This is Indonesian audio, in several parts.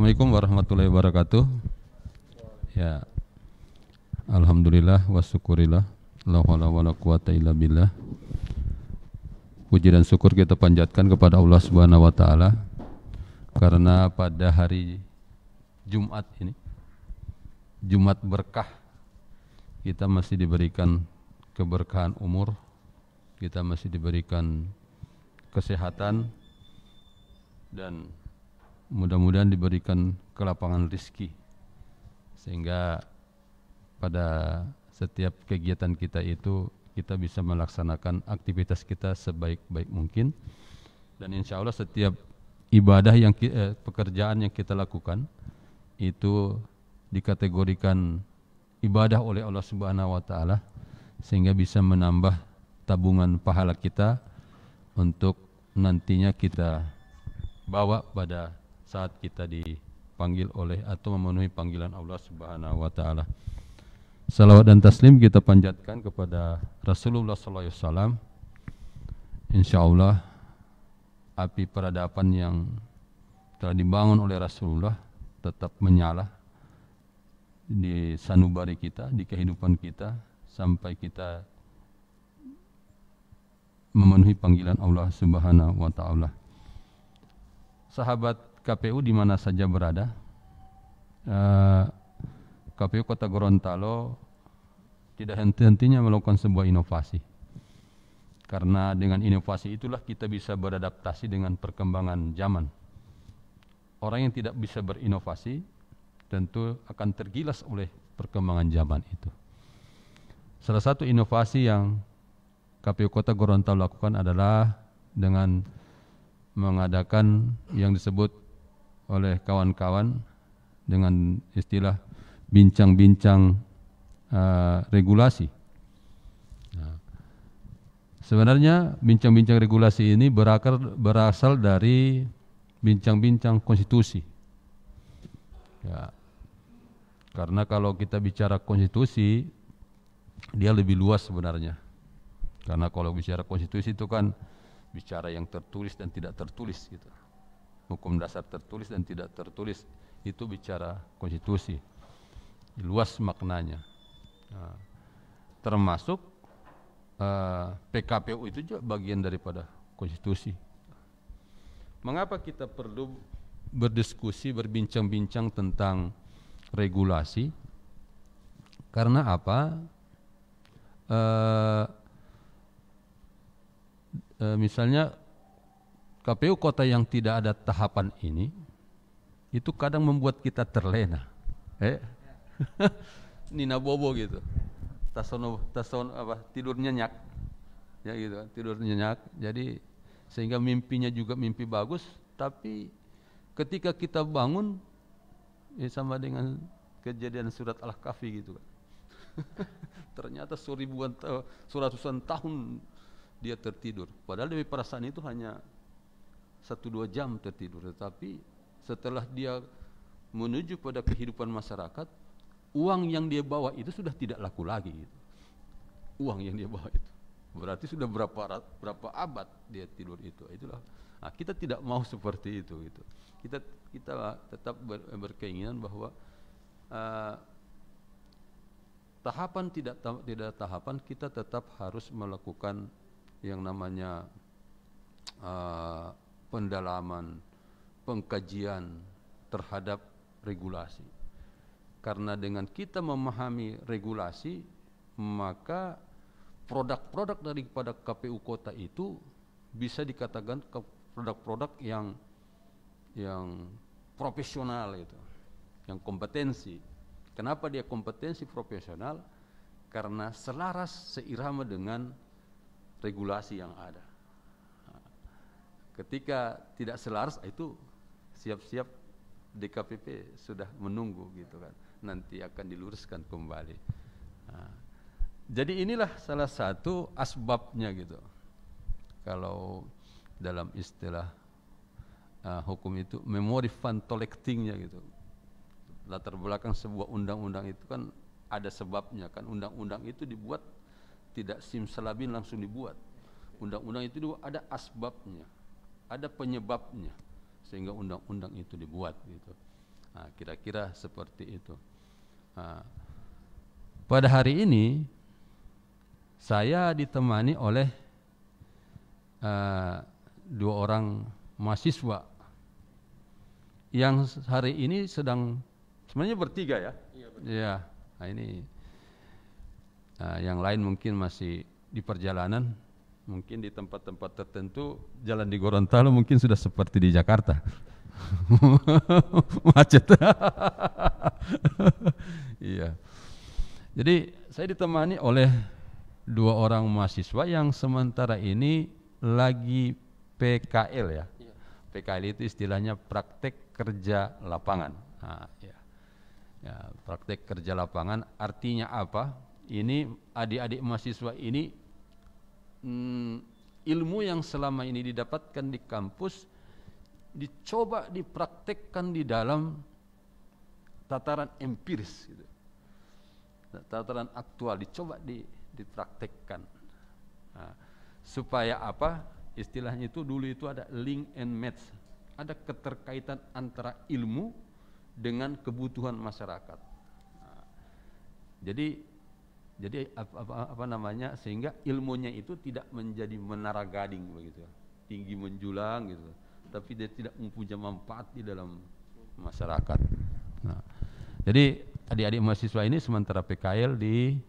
Assalamualaikum warahmatullahi wabarakatuh. Ya, alhamdulillah wa syukurillah, la haula wala quwata illa billah. Puji dan syukur kita panjatkan kepada Allah Subhanahu wa taala karena pada hari Jumat ini, Jumat berkah, kita masih diberikan keberkahan umur, kita masih diberikan kesehatan, dan mudah-mudahan diberikan kelapangan rezeki sehingga pada setiap kegiatan kita itu kita bisa melaksanakan aktivitas kita sebaik-baik mungkin, dan insya Allah setiap ibadah yang pekerjaan yang kita lakukan itu dikategorikan ibadah oleh Allah Subhanahu wa taala sehingga bisa menambah tabungan pahala kita untuk nantinya kita bawa pada saat kita dipanggil oleh atau memenuhi panggilan Allah Subhanahu wa taala. Salawat dan taslim kita panjatkan kepada Rasulullah sallallahu alaihi wasallam. Insyaallah api peradaban yang telah dibangun oleh Rasulullah tetap menyala di sanubari kita, di kehidupan kita sampai kita memenuhi panggilan Allah Subhanahu wa taala. Sahabat KPU di mana saja berada, KPU Kota Gorontalo tidak henti-hentinya melakukan sebuah inovasi. Karena dengan inovasi itulah kita bisa beradaptasi dengan perkembangan zaman. Orang yang tidak bisa berinovasi tentu akan tergilas oleh perkembangan zaman itu. Salah satu inovasi yang KPU Kota Gorontalo lakukan adalah dengan mengadakan yang disebut oleh kawan-kawan dengan istilah bincang-bincang regulasi. Nah, sebenarnya bincang-bincang regulasi ini berasal dari bincang-bincang konstitusi. Ya, karena kalau kita bicara konstitusi, dia lebih luas sebenarnya. Karena kalau bicara konstitusi itu kan bicara yang tertulis dan tidak tertulis gitu. Hukum dasar tertulis dan tidak tertulis itu bicara konstitusi. Luas maknanya. Nah, termasuk PKPU itu juga bagian daripada konstitusi. Mengapa kita perlu berdiskusi, berbincang-bincang tentang regulasi? Karena apa? Misalnya KPU kota yang tidak ada tahapan ini itu kadang membuat kita terlena, nina bobo gitu, tasono apa, tidur nyenyak, ya gitu, tidur nyenyak. Jadi sehingga mimpinya juga mimpi bagus, tapi ketika kita bangun, ya sama dengan kejadian surat Al-Kahfi gitu kan. Ternyata seratusan tahun dia tertidur, padahal dari perasaan itu hanya 1-2 jam tertidur, tetapi setelah dia menuju pada kehidupan masyarakat, uang yang dia bawa itu sudah tidak laku lagi gitu. Uang yang dia bawa itu berarti sudah berapa abad dia tidur itu. Itulah, nah, kita tidak mau seperti itu gitu. Kita tetap berkeinginan bahwa tahapan tidak tahapan, kita tetap harus melakukan yang namanya pendalaman, pengkajian terhadap regulasi. Karena dengan kita memahami regulasi, maka produk-produk daripada KPU kota itu bisa dikatakan produk-produk yang profesional itu, yang kompetensi. Kenapa dia kompetensi profesional? Karena selaras, seirama dengan regulasi yang ada. Ketika tidak selaras, itu siap-siap DKPP sudah menunggu gitu kan, nanti akan diluruskan kembali. Nah, jadi inilah salah satu asbabnya gitu. Kalau dalam istilah hukum itu memory fund collectingnya gitu. Latar belakang sebuah undang-undang itu kan ada sebabnya kan. Undang-undang itu dibuat tidak simsalabim langsung dibuat. Undang-undang itu ada asbabnya, ada penyebabnya, sehingga undang-undang itu dibuat gitu. Nah, kira-kira seperti itu. Nah, pada hari ini saya ditemani oleh dua orang mahasiswa yang hari ini sedang sebenarnya bertiga ya. Iya. Ya, nah ini yang lain mungkin masih di perjalanan, mungkin di tempat-tempat tertentu. Jalan di Gorontalo mungkin sudah seperti di Jakarta. Macet. Iya. Jadi saya ditemani oleh dua orang mahasiswa yang sementara ini lagi PKL ya. PKL itu istilahnya praktek kerja lapangan. Nah, ya. Ya, praktek kerja lapangan artinya apa? Ini adik-adik mahasiswa ini ilmu yang selama ini didapatkan di kampus dicoba dipraktekkan di dalam tataran empiris gitu. Tataran aktual dicoba dipraktekkan. Nah, supaya apa? Istilahnya itu dulu itu ada link and match. Ada keterkaitan antara ilmu dengan kebutuhan masyarakat. Nah, jadi apa namanya, sehingga ilmunya itu tidak menjadi menara gading begitu, tinggi menjulang gitu, tapi dia tidak mempunyai manfaat di dalam masyarakat. Nah, jadi adik-adik mahasiswa ini sementara PKL di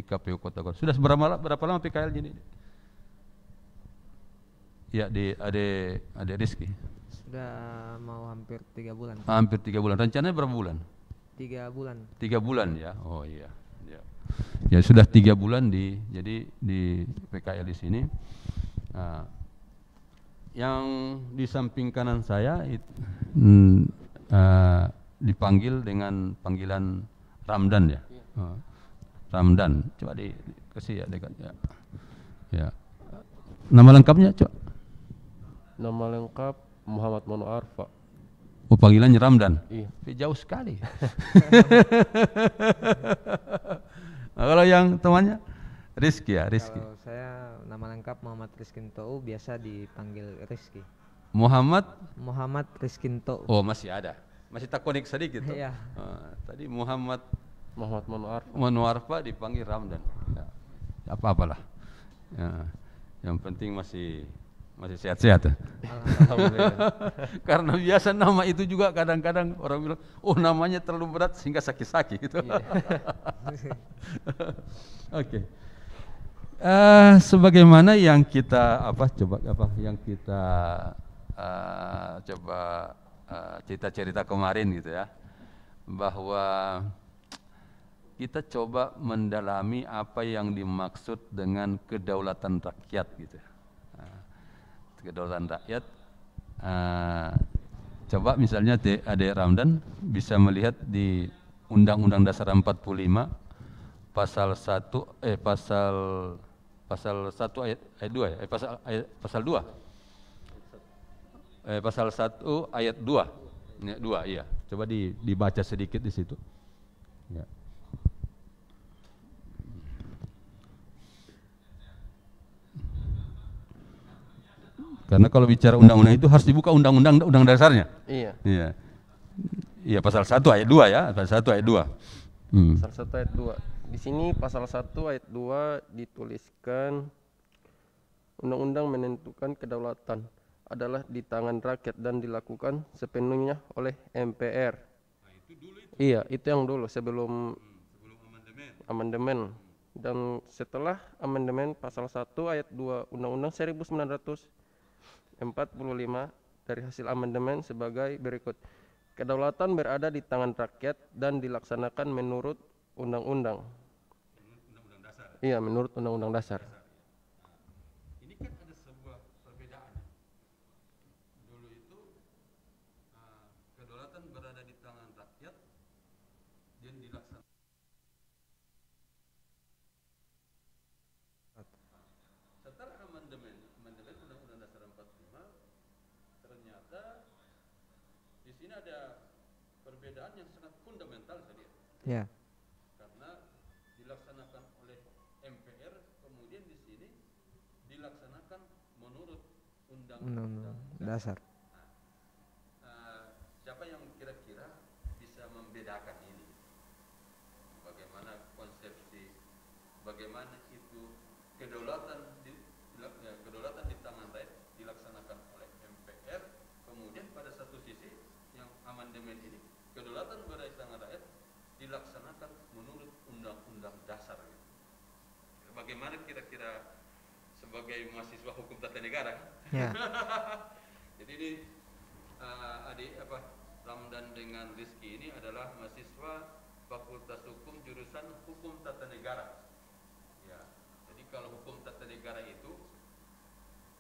KPU Kota Gorontalo. Sudah berapa lama PKL ini? Ya, di adik Rizky. Sudah mau hampir 3 bulan. Hampir 3 bulan. Rencananya berapa bulan? 3 bulan. 3 bulan ya. Oh iya. Ya sudah 3 bulan jadi di PKL di sini. Nah, yang di samping kanan saya dipanggil dengan panggilan Ramdan ya. Ramdan. Coba dikasih ya dekat ya. Ya. Nama lengkapnya coba. Nama lengkap Muhammad Manuar, Pak. Oh, panggilannya Ramdan. Iya. Tapi jauh sekali. Nah, kalau yang temannya Rizky ya, Rizky. Kalau saya nama lengkap Muhammad Rizkinto, biasa dipanggil Rizky. Muhammad Rizkinto. Oh, masih ada. Masih tak konek sedikit. Iya. Tadi Muhammad Manuar, Pak dipanggil Ramdan. Ya, apa-apalah. Ya, yang penting masih sehat-sehat. Alhamdulillah. Karena biasa nama itu juga kadang-kadang orang bilang, oh namanya terlalu berat sehingga sakit-sakit gitu. Oke. Sebagaimana yang kita cerita-cerita kemarin gitu ya, bahwa kita coba mendalami apa yang dimaksud dengan kedaulatan rakyat gitu. Kedaulatan rakyat, coba misalnya Adik Ramdan bisa melihat di Undang-Undang Dasar 45 pasal 1 ayat 2 ya, pasal 2. Pasal 1 ayat 2. Ya, 2 iya. Coba dibaca sedikit di situ. Ya. Karena kalau bicara undang-undang itu harus dibuka undang dasarnya. Iya. Iya. Iya, pasal 1 ayat 2 ya, pasal 1 ayat 2. Pasal 1 ayat 2. Di sini pasal 1 ayat 2 dituliskan undang-undang menentukan kedaulatan adalah di tangan rakyat dan dilakukan sepenuhnya oleh MPR. Nah, itu dulu itu. Iya, itu yang dulu sebelum amandemen. Dan setelah amandemen pasal 1 ayat 2 Undang-Undang 1945 dari hasil amandemen sebagai berikut. Kedaulatan berada di tangan rakyat dan dilaksanakan menurut undang-undang. Undang-undang dasar. Iya, menurut undang-undang dasar. Ini kan ada sebuah perbedaan. Dulu itu kedaulatan berada di tangan rakyat dan dilaksanakan. Setelah amandemen Undang-Undang Dasar 45, ternyata di sini ada perbedaan yang sangat fundamental tadi. Ya. Karena dilaksanakan oleh MPR, kemudian di sini dilaksanakan menurut Undang-Undang Dasar. Siapa yang kira-kira membedakan ini. Bagaimana konsepsi, bagaimana itu kedaulatan kedaulatan di tangan rakyat dilaksanakan oleh MPR, kemudian pada satu sisi yang amandemen ini kedaulatan berada di tangan rakyat dilaksanakan menurut undang-undang dasar. Gitu. Bagaimana kira-kira sebagai mahasiswa hukum tata negara? Ya. Jadi ini adik Ramdan dengan Rizky ini adalah mahasiswa Fakultas Hukum jurusan Hukum Tata Negara. Ya. Jadi kalau hukum tata negara itu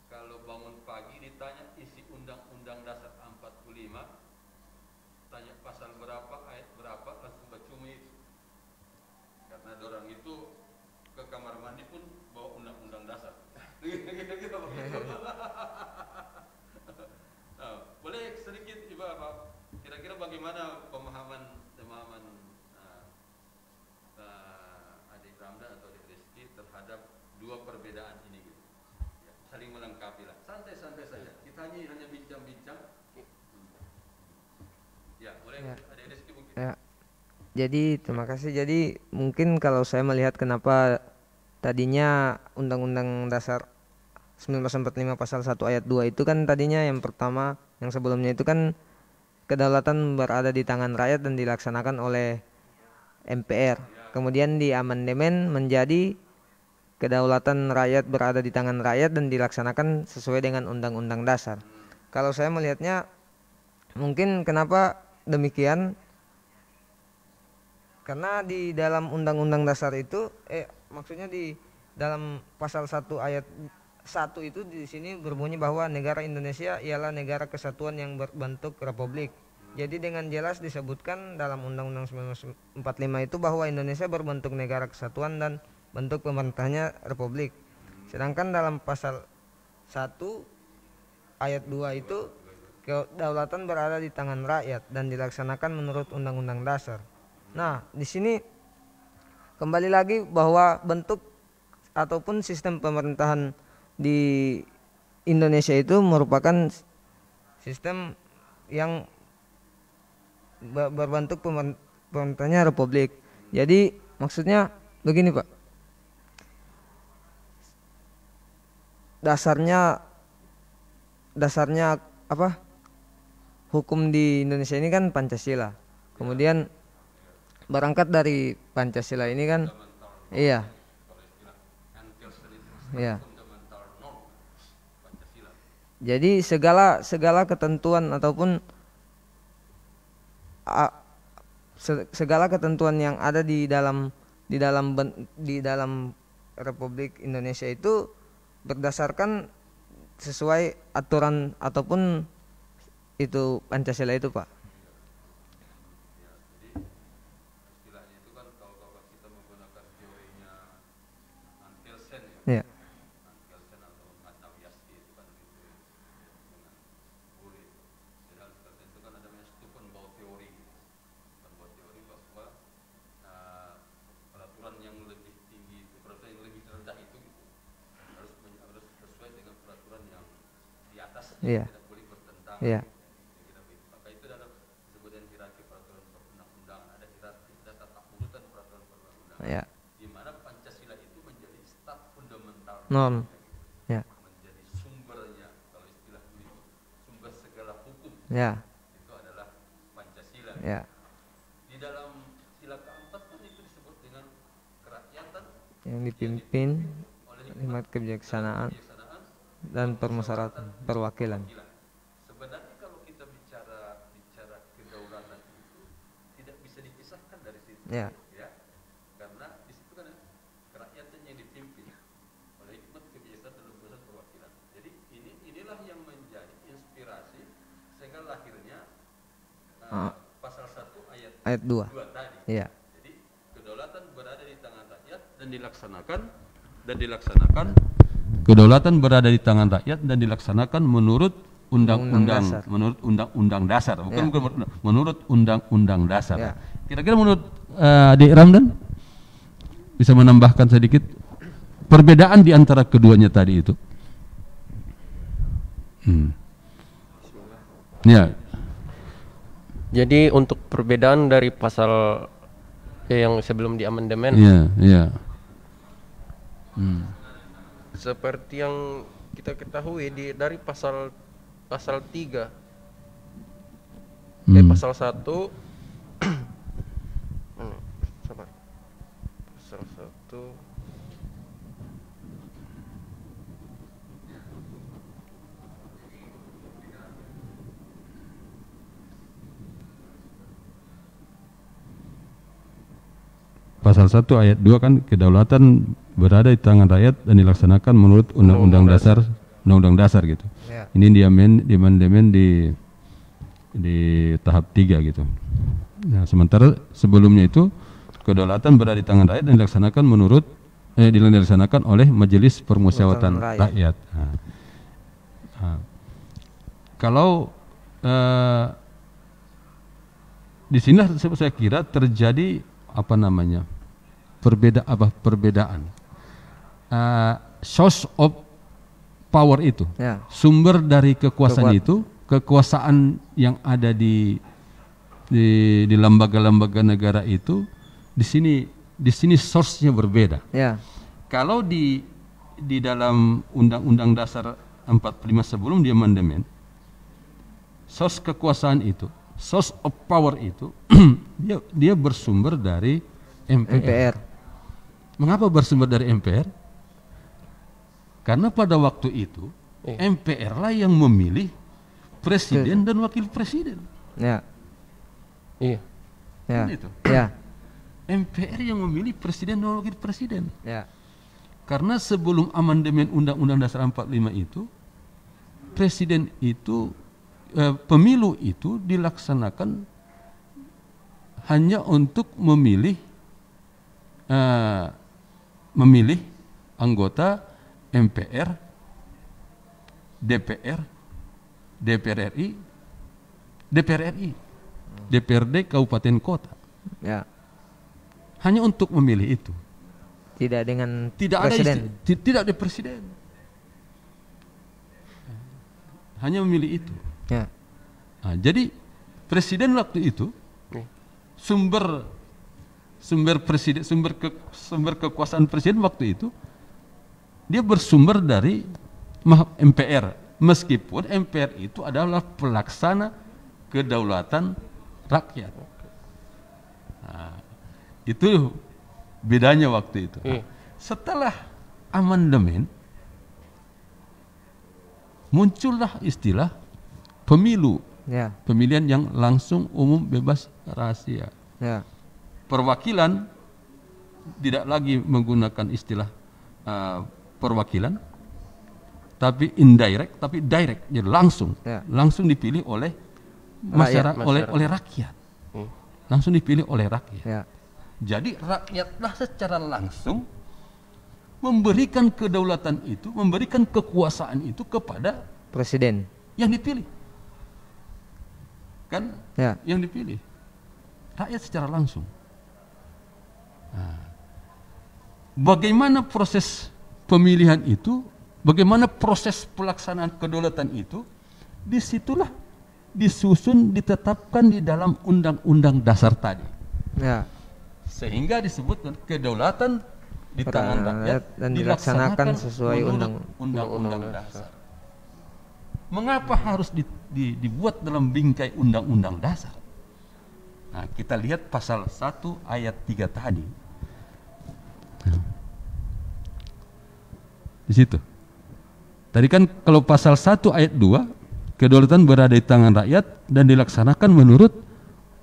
kalau bangun pagi ditanya isi Undang-Undang Dasar 45, tanya pasal berapa, ayat berapa, langsung baca itu. Karena dorang itu ke kamar mandi pun bawa Undang-Undang Dasar. Kira-kira begitu. Boleh sedikit kira-kira bagaimana pemahaman adik Ramdan atau adik Rizky terhadap dua perbedaan ini gitu. Ya, saling melengkapi lah. Santai-santai saja. Kita hanya bincang-bincang. Ya, boleh Ya. adik Rizky mungkin. Ya. Jadi terima kasih. Jadi mungkin kalau saya melihat kenapa tadinya Undang-Undang Dasar 1945 pasal 1 ayat 2 itu kan tadinya yang pertama, yang sebelumnya itu kan kedaulatan berada di tangan rakyat dan dilaksanakan oleh MPR. Kemudian di amandemen menjadi kedaulatan rakyat berada di tangan rakyat dan dilaksanakan sesuai dengan Undang-Undang Dasar. Kalau saya melihatnya mungkin kenapa demikian, karena di dalam Undang-Undang Dasar itu maksudnya di dalam pasal 1 ayat 1 itu di sini berbunyi bahwa negara Indonesia ialah negara kesatuan yang berbentuk republik. Jadi dengan jelas disebutkan dalam Undang-Undang 1945 itu bahwa Indonesia berbentuk negara kesatuan dan bentuk pemerintahnya republik. Sedangkan dalam pasal 1 ayat 2 itu kedaulatan berada di tangan rakyat dan dilaksanakan menurut Undang-Undang Dasar. Nah, di sini kembali lagi bahwa bentuk ataupun sistem pemerintahan di Indonesia itu merupakan sistem yang berbentuk pemerintahnya republik. Jadi maksudnya begini Pak, dasarnya apa? Hukum di Indonesia ini kan Pancasila. Kemudian berangkat dari Pancasila ini kan, iya, iya. Jadi segala ketentuan ataupun segala ketentuan yang ada di dalam Republik Indonesia itu berdasarkan sesuai aturan ataupun itu Pancasila itu Pak. Istilahnya itu kan kalau kita menggunakan teorinya Ankelsen Ya. Ankelsen atau Matnawiaski itu kan itu dengan Guri. Dalam seperti itu kan ada Stupenbau teori. Stupenbau teori bahwa peraturan yang lebih tinggi itu, peraturan yang lebih rendah itu gitu, harus sesuai dengan peraturan yang di atas. Iya. Tidak boleh bertentangan. Iya. Maka itu dalam disebutkan hierarki peraturan perundang-undangan, ada hierarki tata urutan peraturan perundang-undangan. Ya. Di mana Pancasila itu menjadi staf fundamental, Non. Ya. menjadi sumbernya, kalau istilah itu sumber segala hukum, Ya. itu adalah Pancasila. Ya. Di dalam sila keempat pun itu disebut dengan kerakyatan Yang dipimpin oleh hikmat kebijaksanaan kebijaksanaan dan permusyawaratan perwakilan. perwakilan. Sebenarnya kalau kita bicara kedaulatan itu tidak bisa dipisahkan dari situ, Ya. ya, karena di situ kan kerakyatan yang dipimpin oleh hikmat kebijaksanaan dan permusyawaratan perwakilan. Jadi inilah yang menjadi inspirasi sehingga lahirnya pasal 1 ayat 2. 2 tadi. Iya. Jadi kedaulatan berada di tangan rakyat dan dilaksanakan kedaulatan berada di tangan rakyat dan dilaksanakan menurut undang-undang, menurut undang-undang dasar, bukan menurut undang-undang dasar. Ya. Kira-kira menurut Adik Ramdan bisa menambahkan sedikit perbedaan di antara keduanya tadi itu? Ya. Jadi untuk perbedaan dari pasal yang sebelum di amandemen, Iya, iya. seperti yang kita ketahui dari pasal 3 pasal 1 sabar. Pasal 1 Pasal 1 ayat 2 kan kedaulatan berada di tangan rakyat dan dilaksanakan menurut Undang-Undang Dasar gitu. Ya. Ini di amandemen di tahap 3 gitu. Nah, sementara sebelumnya itu kedaulatan berada di tangan rakyat dan dilaksanakan oleh Majelis Permusyawaratan Rakyat. Kalau di sini saya kira terjadi perbedaan source of power itu, Ya. sumber dari kekuasaan itu, kekuasaan yang ada di lembaga-lembaga negara itu di sini source-nya berbeda. Ya. Kalau di dalam Undang-Undang Dasar 45 sebelum di amandemen, source kekuasaan itu, source of power itu dia bersumber dari MPR. Mengapa bersumber dari MPR? Karena pada waktu itu MPR lah yang memilih presiden dan wakil presiden. Ya. iya. Ya. Kan itu. Ya. MPR yang memilih presiden dan wakil presiden. Ya. Karena sebelum amandemen Undang-Undang Dasar 45 itu, presiden itu pemilu itu dilaksanakan hanya untuk memilih anggota MPR, DPR, DPR RI, DPRD Kabupaten Kota. Ya. Hanya untuk memilih itu. Tidak dengan Tidak presiden. tidak ada presiden. Hanya memilih itu. Ya. Nah, jadi presiden waktu itu sumber kekuasaan presiden waktu itu dia bersumber dari MPR, meskipun MPR itu adalah pelaksana kedaulatan rakyat. Nah, itu bedanya waktu itu. Setelah amandemen muncullah istilah pemilu. Ya. Pemilihan yang langsung, umum, bebas, rahasia. Ya. Perwakilan tidak lagi menggunakan istilah perwakilan, tapi indirect, tapi direct, jadi langsung, langsung dipilih oleh masyarakat, oleh rakyat, langsung dipilih oleh rakyat. Ya. Jadi rakyatlah secara langsung memberikan kedaulatan itu, memberikan kekuasaan itu kepada Presiden. yang dipilih. Kan yang dipilih rakyat secara langsung. Nah, bagaimana proses pemilihan itu, bagaimana proses pelaksanaan kedaulatan itu, disitulah disusun, ditetapkan di dalam Undang-Undang Dasar tadi. Ya. Sehingga disebutkan kedaulatan di tangan rakyat dan dilaksanakan sesuai Undang-Undang Dasar. Mengapa harus dibuat dalam bingkai Undang-Undang Dasar? Nah, kita lihat pasal 1 ayat 3 tadi. Di situ. Tadi kan kalau pasal 1 ayat 2, kedaulatan berada di tangan rakyat dan dilaksanakan menurut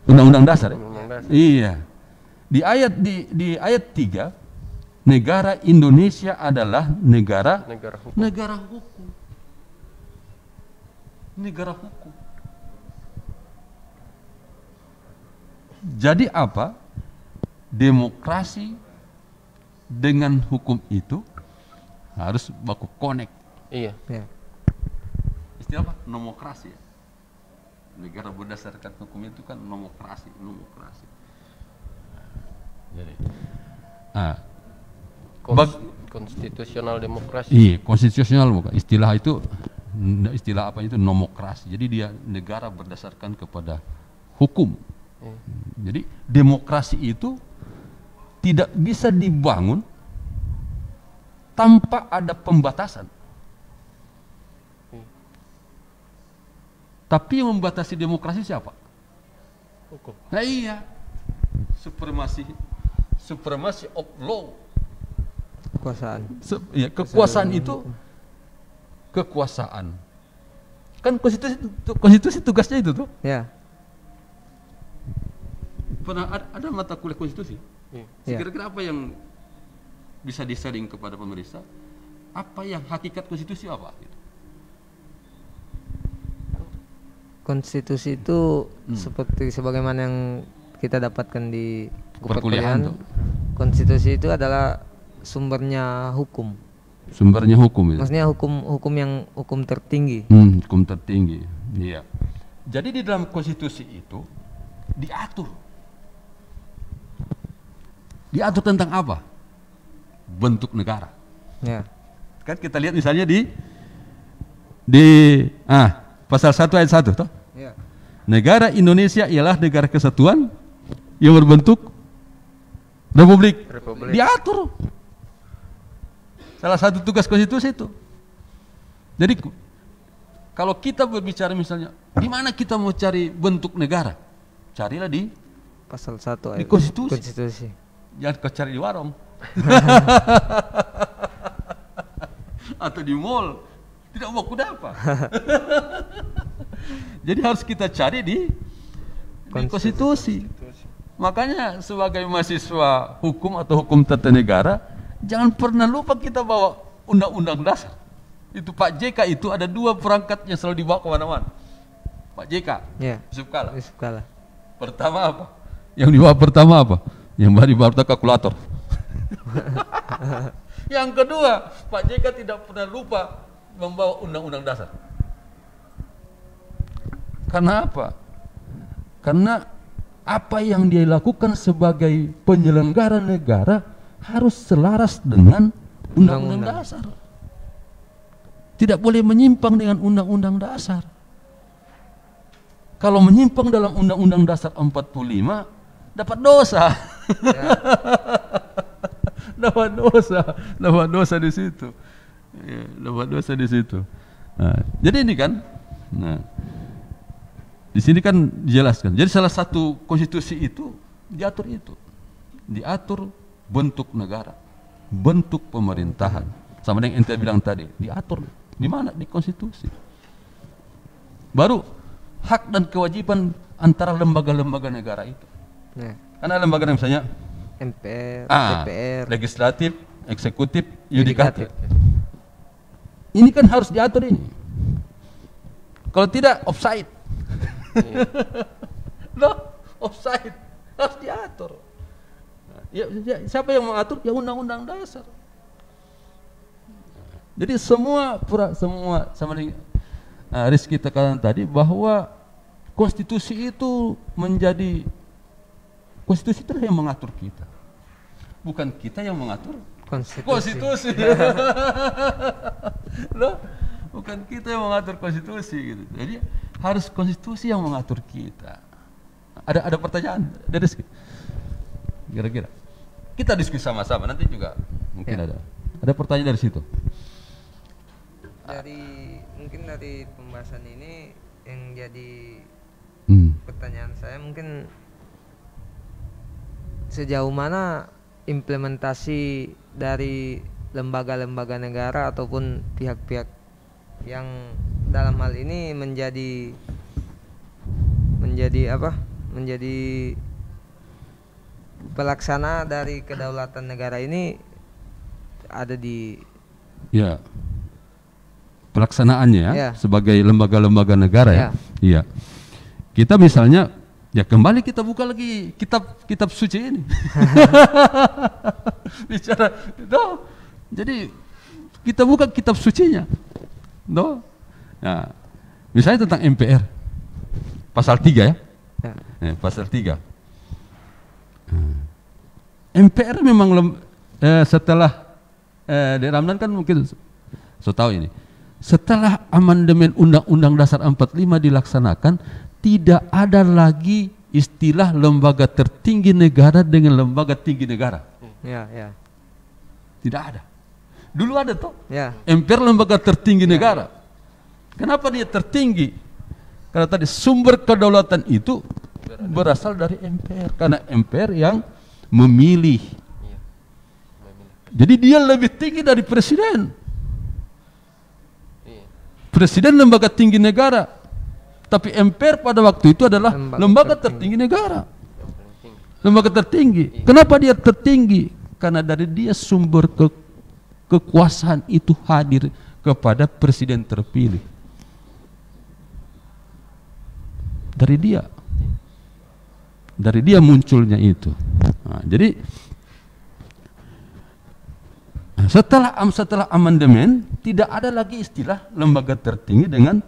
Undang-Undang Dasar. Iya. Di ayat 3, negara Indonesia adalah negara hukum. Negara hukum. Jadi apa? Demokrasi dengan hukum itu harus baku connect. Iya. Ya. Istilah apa? Nomokrasi. Ya? Negara berdasarkan hukum itu kan nomokrasi. Jadi, konstitusional demokrasi. Iya, konstitusional bukan. Istilah itu nomokrasi. Jadi dia negara berdasarkan kepada hukum. Jadi demokrasi itu tidak bisa dibangun tanpa ada pembatasan. Tapi yang membatasi demokrasi siapa? Hukum. Nah iya, supremasi of law. Kekuasaan. Ya, kekuasaan itu kekuasaan. Kan konstitusi tugasnya itu tuh. Ya. Pernah ada mata kuliah konstitusi. Ya. Kira-kira apa yang bisa di-sharing kepada pemerintah? Apa yang hakikat konstitusi apa? Konstitusi itu seperti sebagaimana yang kita dapatkan di Perkuliahan tuh. Konstitusi itu adalah sumbernya hukum. Sumbernya hukum itu. Maksudnya hukum tertinggi. Hukum tertinggi. Iya. Jadi di dalam konstitusi itu diatur tentang apa? Bentuk negara. Ya. Kan kita lihat misalnya di pasal 1 ayat 1 toh. Ya. Negara Indonesia ialah negara kesatuan yang berbentuk republik. Diatur. Salah satu tugas konstitusi itu. Jadi kalau kita berbicara misalnya di mana kita mau cari bentuk negara, carilah di Pasal 1 di konstitusi. Konstitusi. Jangan kau cari di warung atau di mall, tidak mau kudapat. Jadi harus kita cari di konstitusi. Makanya sebagai mahasiswa hukum atau hukum tata negara, jangan pernah lupa kita bawa undang-undang dasar. Itu Pak JK itu ada 2 perangkat yang selalu dibawa kemana-mana. Pak JK, Ya. Yusuf Kala. Yusuf Kala. Pertama apa? Yang dibawa pertama apa? Yang dibawa kalkulator. Yang kedua, Pak JK tidak pernah lupa membawa undang-undang dasar. Karena apa? Karena apa yang dia lakukan sebagai penyelenggara negara harus selaras dengan undang-undang dasar. Tidak boleh menyimpang dengan undang-undang dasar. Kalau menyimpang dalam undang-undang dasar 45, dapat dosa. Ya. dapat dosa di situ. Ya, dapat dosa di situ. Nah, jadi ini kan, di sini kan dijelaskan. Jadi salah satu konstitusi itu diatur bentuk negara, bentuk pemerintahan. Sama dengan ente bilang tadi, diatur di mana? Di konstitusi. Baru hak dan kewajiban antara lembaga-lembaga negara itu. Ya. Karena lembaga misalnya MPR, DPR, legislatif, eksekutif, yudikatif. Ini kan harus diatur ini. Kalau tidak offside. Offside harus diatur. Ya, siapa yang mengatur? Ya undang-undang dasar. Jadi semua sama dengan Rizky tekankan tadi bahwa konstitusi itu menjadi konstitusi itu yang mengatur kita, bukan kita yang mengatur konstitusi. Loh, bukan kita yang mengatur konstitusi gitu. Jadi harus konstitusi yang mengatur kita. Ada pertanyaan dari Rizky? Kira-kira kita diskusi sama-sama, nanti juga mungkin ada pertanyaan dari situ. Mungkin dari pembahasan ini yang jadi pertanyaan saya mungkin sejauh mana implementasi dari lembaga-lembaga negara ataupun pihak-pihak yang dalam hal ini menjadi pelaksana dari kedaulatan negara ini ada di pelaksanaannya sebagai lembaga-lembaga negara ya. Iya. Kita misalnya kembali kita buka lagi kitab suci ini. Bicara jadi kita buka kitab sucinya. Nah, misalnya tentang MPR. Pasal 3 ya. Pasal 3. MPR memang setelah Dek Ramdan kan mungkin tahu ini. Setelah amandemen Undang-Undang Dasar 45 dilaksanakan, tidak ada lagi istilah lembaga tertinggi negara dengan lembaga tinggi negara. Ya, ya. Tidak ada. Dulu ada toh. Ya. MPR lembaga tertinggi negara. Kenapa dia tertinggi? Karena tadi sumber kedaulatan itu berasal dari MPR. Karena MPR yang memilih. Jadi dia lebih tinggi dari presiden. Presiden lembaga tinggi negara. Tapi MPR pada waktu itu adalah lembaga tertinggi negara. Lembaga tertinggi. Kenapa dia tertinggi? Karena dari dia sumber kekuasaan itu hadir kepada presiden terpilih. Dari dia munculnya itu. Nah, jadi setelah amandemen tidak ada lagi istilah lembaga tertinggi dengan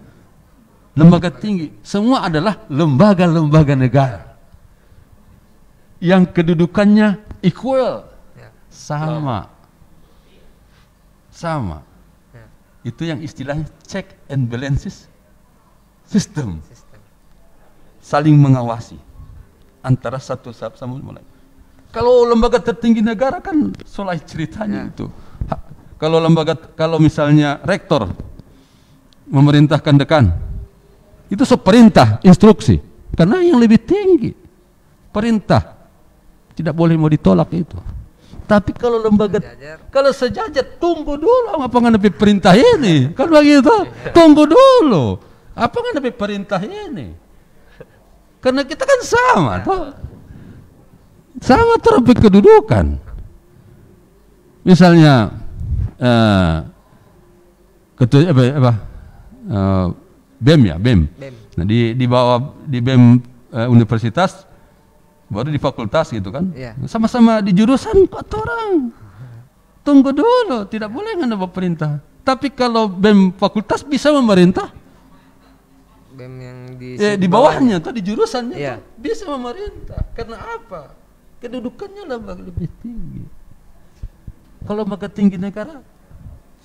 lembaga tinggi. Semua adalah lembaga-lembaga negara yang kedudukannya equal, sama. Itu yang istilahnya check and balances system. Saling mengawasi antara satu sama lain. Kalau lembaga tertinggi negara kan solai ceritanya itu. Kalau misalnya rektor memerintahkan dekan, itu seperintah, instruksi. Karena yang lebih tinggi perintah tidak boleh mau ditolak itu. Tapi kalau lembaga, kalau sejajar, tunggu dulu apa nggak lebih perintah ini? Kan begitu, tunggu dulu apa nggak lebih perintah ini? Karena kita kan sama, toh. Sama terhadap kedudukan. Misalnya ketua BEM ya, BEM. Nah, di bawah di BEM universitas, baru di fakultas gitu kan. Sama-sama di jurusan 4 orang. Tunggu dulu, tidak boleh nggak perintah. Tapi kalau BEM fakultas bisa memerintah. BEM yang di bawahnya atau di jurusannya tuh bisa memerintah. Karena apa? Kedudukannya lebih tinggi. Kalau lembaga tinggi negara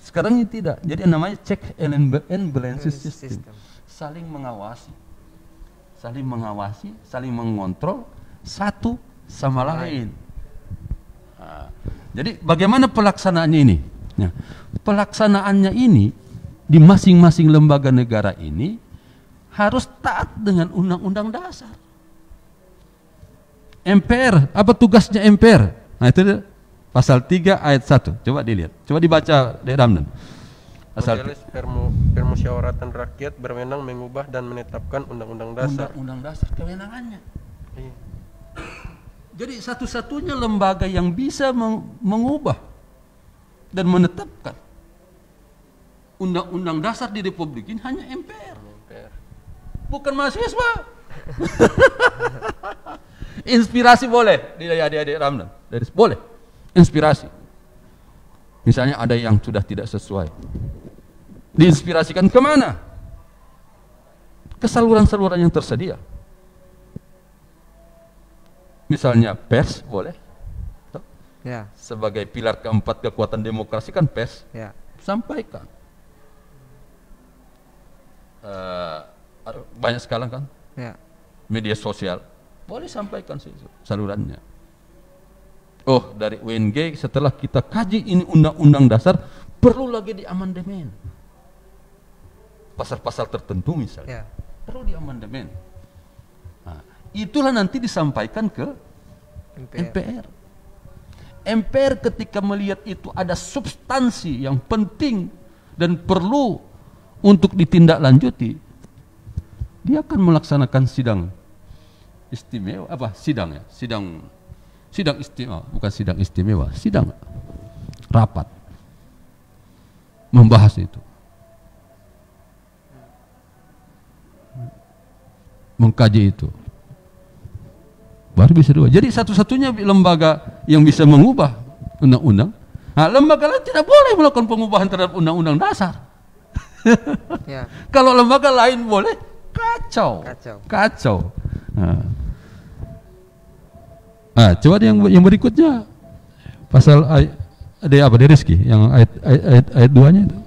sekarang ini tidak. Jadi namanya check and balances system. Saling mengawasi, saling mengontrol satu sama lain. Nah, jadi bagaimana pelaksanaannya ini? Nah, pelaksanaannya ini di masing-masing lembaga negara ini harus taat dengan undang-undang dasar. MPR, apa tugasnya MPR? Nah itu dia, pasal 3 ayat 1. Coba dilihat. Coba dibaca Dek Ramdan. Majelis Permusyawaratan Rakyat berwenang mengubah dan menetapkan undang-undang dasar. Undang-undang dasar kewenangannya. Jadi satu-satunya lembaga yang bisa mengubah dan menetapkan undang-undang dasar di Republik ini hanya MPR. Bukan mahasiswa. Inspirasi boleh dari adik-adik Ramdan, boleh inspirasi. Misalnya ada yang sudah tidak sesuai, diinspirasikan kemana? Ke saluran-saluran yang tersedia. Misalnya pers boleh, sebagai pilar keempat kekuatan demokrasi kan pers, sampaikan. Banyak sekarang kan, media sosial boleh sampaikan salurannya. Oh, dari UNG setelah kita kaji ini undang-undang dasar perlu lagi diamandemen. Pasal-pasal tertentu misalnya perlu diamandemen. Nah, itulah nanti disampaikan ke MPR. MPR ketika melihat itu ada substansi yang penting dan perlu untuk ditindaklanjuti, dia akan melaksanakan sidang istimewa, sidang istimewa, bukan sidang istimewa, sidang rapat membahas itu, mengkaji itu, baru bisa dua. Jadi satu-satunya lembaga yang bisa mengubah undang-undang, nah, lembaga lain tidak boleh melakukan pengubahan terhadap undang-undang dasar. Kalau lembaga lain boleh, kacau. Nah, coba yang berikutnya pasal ada apa di Rizky yang ayat 2-nya itu.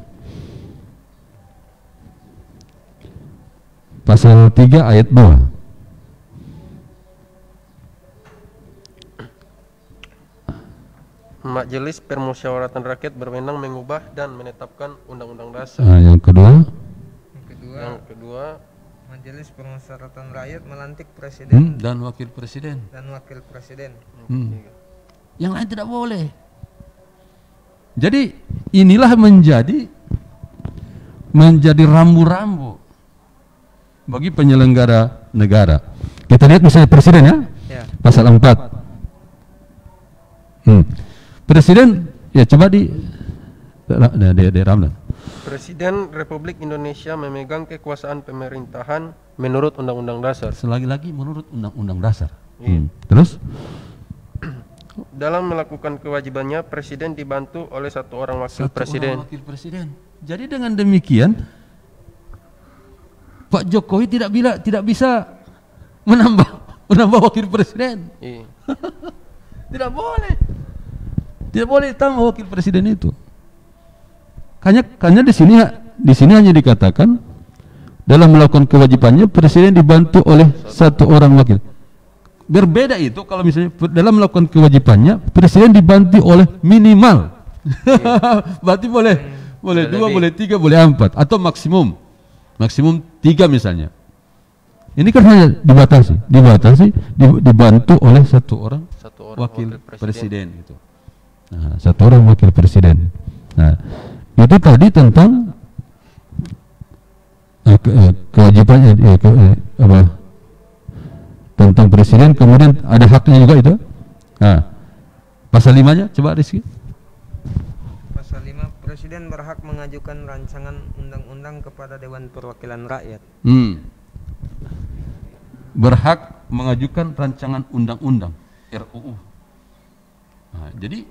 Pasal 3 ayat 2. Majelis Permusyawaratan Rakyat berwenang mengubah dan menetapkan undang-undang dasar. Yang kedua, Yang kedua, Majelis Permusyawaratan Rakyat melantik presiden dan wakil presiden. dan wakil presiden. Yang lain tidak boleh. Jadi inilah menjadi rambu-rambu bagi penyelenggara negara. Kita lihat misalnya presiden ya, Ya. pasal 4. Presiden ya coba di Ramlan. Presiden Republik Indonesia memegang kekuasaan pemerintahan menurut Undang-Undang Dasar. Selagi-lagi menurut Undang-Undang Dasar. Iya. Terus Dalam melakukan kewajibannya, Presiden dibantu oleh satu orang wakil presiden. Orang wakil presiden. Jadi dengan demikian Pak Jokowi tidak bisa menambah wakil presiden. Iya. Tidak boleh. Tidak boleh tambah wakil presiden itu. Hanya di sini hanya dikatakan dalam melakukan kewajibannya presiden dibantu oleh satu orang wakil. Berbeda itu kalau misalnya dalam melakukan kewajibannya presiden dibantu oleh minimal. Berarti boleh 2, boleh 3, boleh 4 atau maksimum 3 misalnya. Ini kan hanya dibantu oleh satu orang wakil presiden gitu. Nah, satu orang wakil presiden. Nah, itu tadi tentang kewajibannya tentang presiden, kemudian ada haknya juga itu. Nah, pasal 5-nya coba Rizky. Pasal 5, presiden berhak mengajukan rancangan undang-undang kepada Dewan Perwakilan Rakyat. Berhak mengajukan rancangan undang-undang RUU. Nah, jadi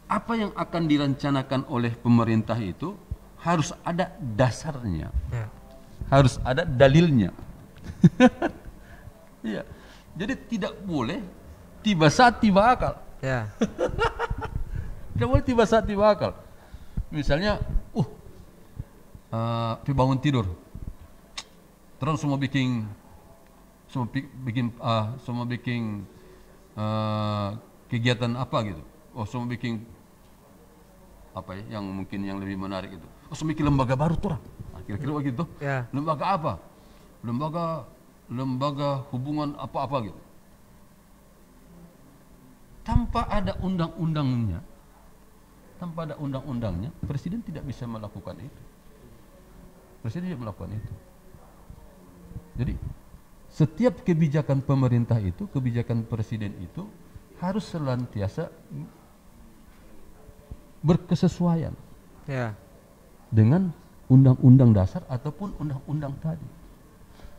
apa yang akan direncanakan oleh pemerintah itu harus ada dasarnya, harus ada dalilnya. Iya. Jadi tidak boleh tiba saat tiba akal. Ya. Tidak boleh tiba saat tiba akal. Misalnya, bangun tidur, terus semua bikin kegiatan apa gitu. Semua bikin apa ya, yang mungkin yang lebih menarik itu. Semua bikin lembaga baru tuh, kira-kira begitu. Ya. Lembaga apa? Lembaga hubungan apa-apa gitu. Tanpa ada undang-undangnya, presiden tidak bisa melakukan itu. Presiden tidak melakukan itu. Jadi setiap kebijakan pemerintah itu, kebijakan presiden itu harus senantiasa berkesesuaian dengan undang-undang dasar ataupun undang-undang tadi.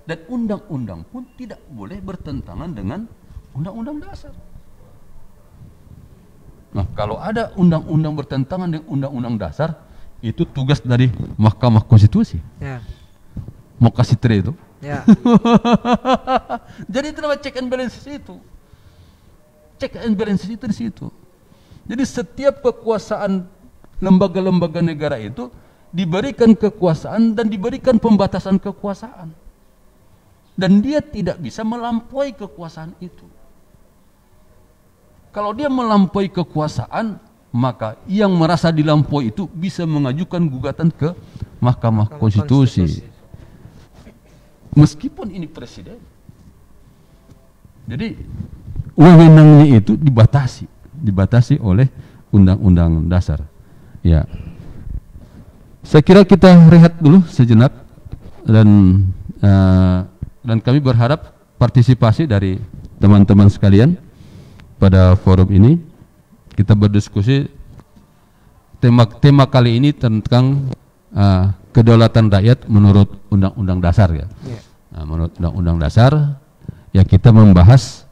Dan undang-undang pun tidak boleh bertentangan dengan undang-undang dasar. Nah, kalau ada undang-undang bertentangan dengan undang-undang dasar, itu tugas dari Mahkamah Konstitusi. Ya. Mau kasih tre itu. Ya. Jadi itu namanya check and balances itu. Check and balances itu di situ. Jadi setiap kekuasaan lembaga-lembaga negara itu diberikan kekuasaan dan diberikan pembatasan kekuasaan. Dan dia tidak bisa melampaui kekuasaan itu. Kalau dia melampaui kekuasaan, maka yang merasa dilampaui itu bisa mengajukan gugatan ke Mahkamah Konstitusi. Meskipun ini presiden. Jadi wewenangnya itu dibatasi oleh undang-undang dasar. Ya. Saya kira kita rehat dulu sejenak dan kami berharap partisipasi dari teman-teman sekalian pada forum ini. Kita berdiskusi tema kali ini tentang kedaulatan rakyat menurut undang-undang dasar ya. Nah, menurut undang-undang dasar ya kita membahas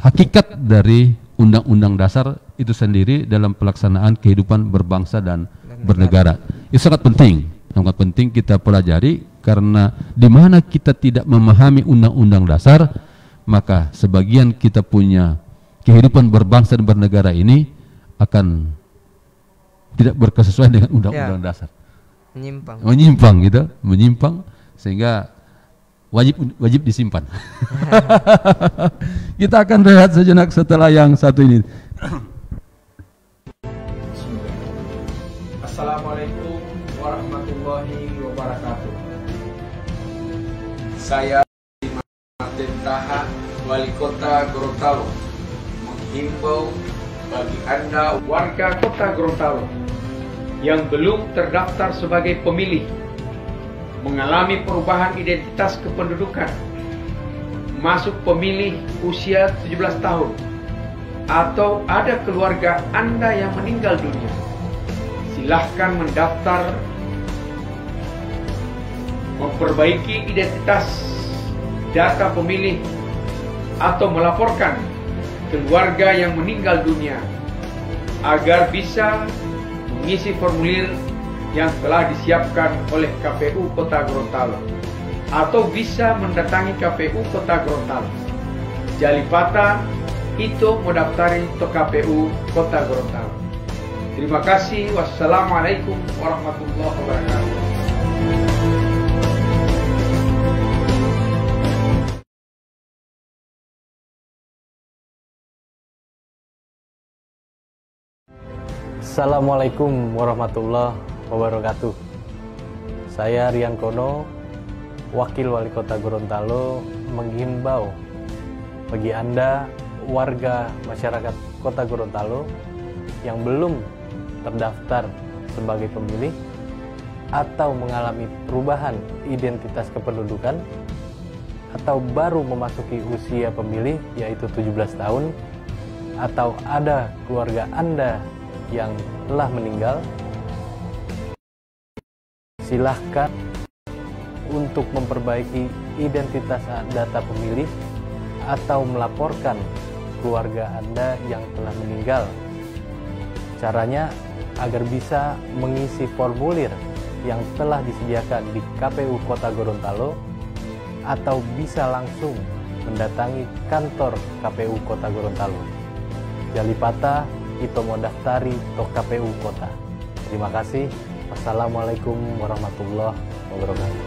hakikat dari undang-undang dasar itu sendiri dalam pelaksanaan kehidupan berbangsa dan bernegara. Itu sangat penting kita pelajari, karena di mana kita tidak memahami undang-undang dasar, maka sebagian kita punya kehidupan berbangsa dan bernegara ini akan tidak berkesesuaian dengan undang-undang dasar. menyimpang. gitu, menyimpang sehingga wajib disimpan. Kita akan rehat sejenak setelah yang satu ini. Assalamualaikum warahmatullahi wabarakatuh. Saya Martin Taha, Wali Kota Gorontalo, menghimbau bagi Anda warga Kota Gorontalo yang belum terdaftar sebagai pemilih, mengalami perubahan identitas kependudukan, masuk pemilih usia 17 tahun, atau ada keluarga Anda yang meninggal dunia, silahkan mendaftar, memperbaiki identitas data pemilih, atau melaporkan keluarga yang meninggal dunia agar bisa mengisi formulir yang telah disiapkan oleh KPU Kota Gorontalo, atau bisa mendatangi KPU Kota Gorontalo, Jalipata, Ito Modaftari to KPU Kota Gorontalo. Terima kasih. Wassalamualaikum warahmatullahi wabarakatuh. Assalamualaikum warahmatullahi wabarakatuh. Saya Rian Kono, Wakil Wali Kota Gorontalo, menghimbau bagi Anda warga masyarakat Kota Gorontalo yang belum terdaftar sebagai pemilih atau mengalami perubahan identitas kependudukan atau baru memasuki usia pemilih yaitu 17 tahun, atau ada keluarga Anda yang telah meninggal, silahkan untuk memperbaiki identitas data pemilih atau melaporkan keluarga Anda yang telah meninggal. Caranya agar bisa mengisi formulir yang telah disediakan di KPU Kota Gorontalo, atau bisa langsung mendatangi kantor KPU Kota Gorontalo, Jalipata, Ito Modaftari to KPU Kota. Terima kasih. Wassalamualaikum warahmatullahi wabarakatuh.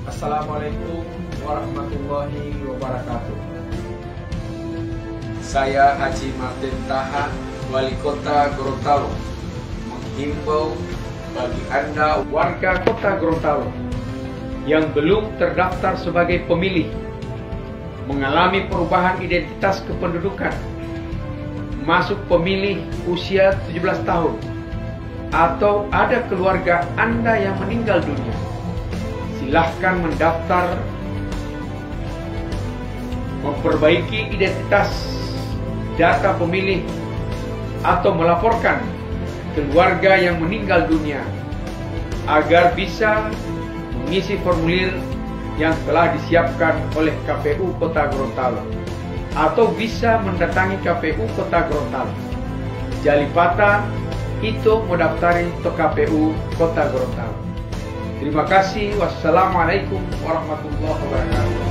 Assalamualaikum warahmatullahi wabarakatuh. Saya Haji Martin Taha, Wali Kota Gorontalo, menghimbau bagi Anda warga Kota Gorontalo yang belum terdaftar sebagai pemilih, mengalami perubahan identitas kependudukan, masuk pemilih usia 17 tahun, atau ada keluarga Anda yang meninggal dunia, silahkan mendaftar, memperbaiki identitas data pemilih, atau melaporkan keluarga yang meninggal dunia agar bisa mengisi formulir yang telah disiapkan oleh KPU Kota Gorontalo, atau bisa mendatangi KPU Kota Gorontalo, Jalipata, Ito Modaftari to KPU Kota Gorontalo. Terima kasih. Wassalamualaikum warahmatullahi wabarakatuh.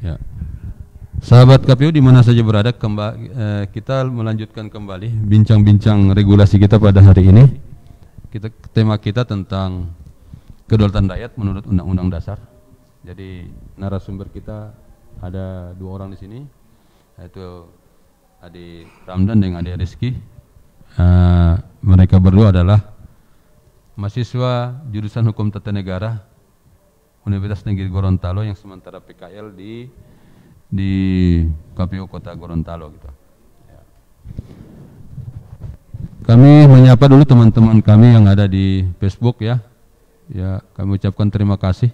Ya. Sahabat KPU di mana saja berada, kita melanjutkan kembali bincang-bincang regulasi kita pada hari ini. Tema kita tentang kedaulatan rakyat menurut Undang-Undang Dasar. Jadi narasumber kita ada 2 orang di sini, yaitu Adi Ramdan dan Adi Rizky. Mereka berdua adalah mahasiswa jurusan Hukum Tata Negara Universitas Negeri Gorontalo yang sementara PKL di KPU Kota Gorontalo gitu. Ya. Kami menyapa dulu teman-teman kami yang ada di Facebook ya. Ya, kami ucapkan terima kasih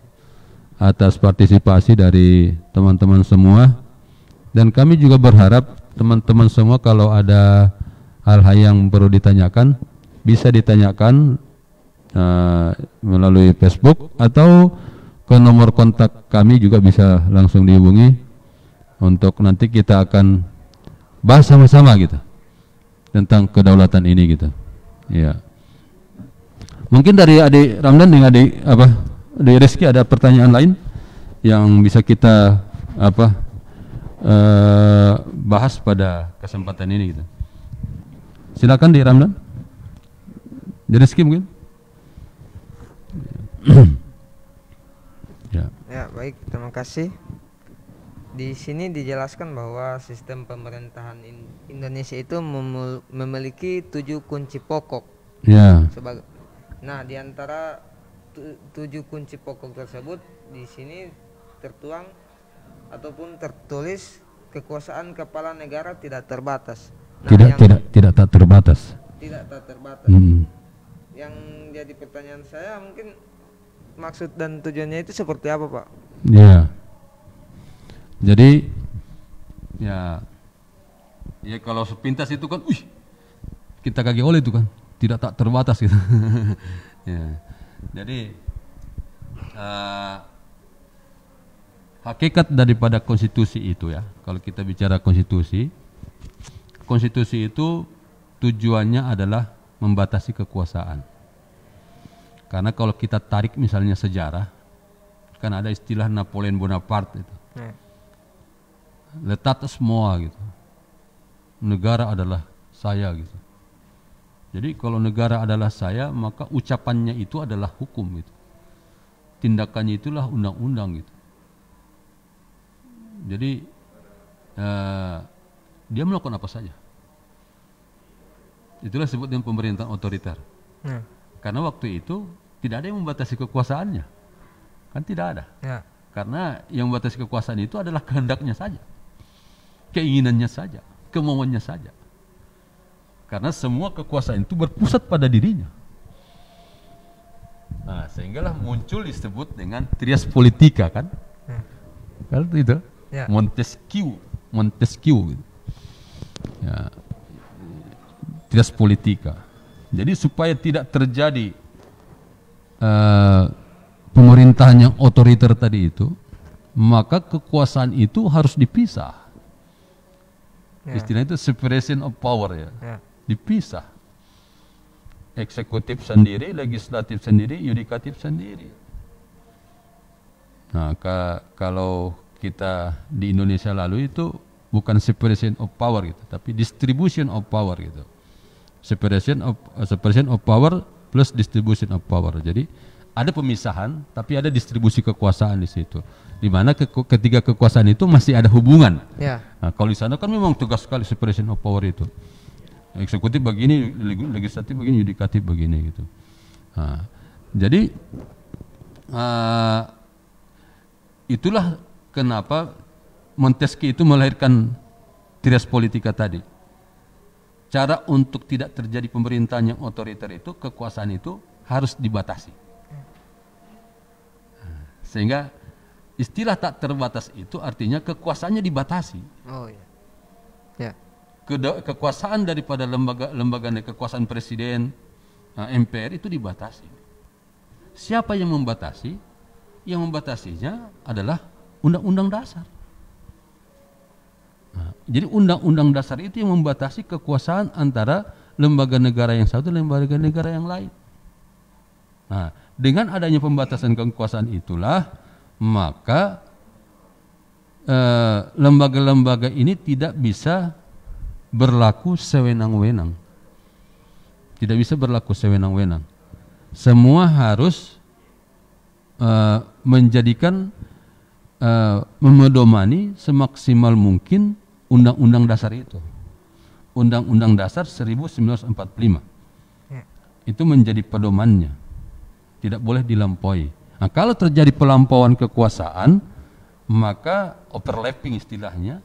atas partisipasi dari teman-teman semua. Dan kami juga berharap teman-teman semua kalau ada hal-hal yang perlu ditanyakan bisa ditanyakan melalui Facebook atau ke nomor kontak kami juga bisa langsung dihubungi. Untuk nanti kita akan bahas sama-sama gitu tentang kedaulatan ini gitu. Ya. Mungkin dari Adik Ramdan dengan Adik Rizky ada pertanyaan lain yang bisa kita bahas pada kesempatan ini gitu. Silakan Adik Ramdan. Adik Rizky mungkin. Ya. Ya, baik, terima kasih. Di sini dijelaskan bahwa sistem pemerintahan Indonesia itu memiliki 7 kunci pokok. Ya. Nah, di antara 7 kunci pokok tersebut di sini tertuang ataupun tertulis kekuasaan kepala negara tidak terbatas. Nah, tidak tak terbatas. Tidak tak terbatas. Yang jadi pertanyaan saya mungkin maksud dan tujuannya itu seperti apa, Pak? Ya. Jadi ya kalau sepintas itu kan, kita kaget oleh itu kan, tidak tak terbatas gitu. Ya. Jadi hakikat daripada konstitusi itu ya, kalau kita bicara konstitusi itu tujuannya adalah membatasi kekuasaan. Karena kalau kita tarik misalnya sejarah, kan ada istilah Napoleon Bonaparte itu. Letak semua gitu. Negara adalah saya gitu. Jadi kalau negara adalah saya, maka ucapannya itu adalah hukum gitu. Tindakannya itulah undang-undang gitu. Jadi dia melakukan apa saja. Itulah disebut dengan pemerintahan otoriter. Karena waktu itu tidak ada yang membatasi kekuasaannya. Kan tidak ada. Karena yang membatasi kekuasaan itu adalah kehendaknya saja. Keinginannya saja, kemauannya saja. Karena semua kekuasaan itu berpusat pada dirinya. Nah, sehinggalah muncul disebut dengan trias politika kan? Kalau itu Montesquieu gitu. Ya. Trias politika. Jadi supaya tidak terjadi pemerintahan yang otoriter tadi itu, maka kekuasaan itu harus dipisah. Istilah itu separation of power ya. Dipisah. Eksekutif sendiri, legislatif sendiri, yudikatif sendiri. Nah, kalau kita di Indonesia lalu itu bukan separation of power gitu, tapi distribution of power gitu. Separation of power plus distribution of power. Jadi ada pemisahan, tapi ada distribusi kekuasaan di situ. Di mana ketiga kekuasaan itu masih ada hubungan. Nah, kalau di sana kan memang tegas sekali separation of power itu. Eksekutif begini, legislatif begini, yudikatif begini gitu. Nah, jadi itulah kenapa Montesquieu itu melahirkan trias politika tadi. Cara untuk tidak terjadi pemerintahan yang otoriter itu, kekuasaan itu harus dibatasi. Sehingga istilah tak terbatas itu artinya kekuasaannya dibatasi. Kekuasaan daripada lembaga kekuasaan presiden, MPR itu dibatasi. Siapa yang membatasi? Yang membatasinya adalah Undang-Undang Dasar. Nah, jadi Undang-Undang Dasar itu yang membatasi kekuasaan antara lembaga negara yang satu dan lembaga negara yang lain. Nah, dengan adanya pembatasan kekuasaan itulah maka lembaga-lembaga ini tidak bisa berlaku sewenang-wenang. Tidak bisa berlaku sewenang-wenang. Semua harus menjadikan memedomani semaksimal mungkin Undang-Undang Dasar itu. Undang-Undang Dasar 1945. Itu menjadi pedomannya. Tidak boleh dilampaui. Nah, kalau terjadi pelampauan kekuasaan, maka overlapping istilahnya,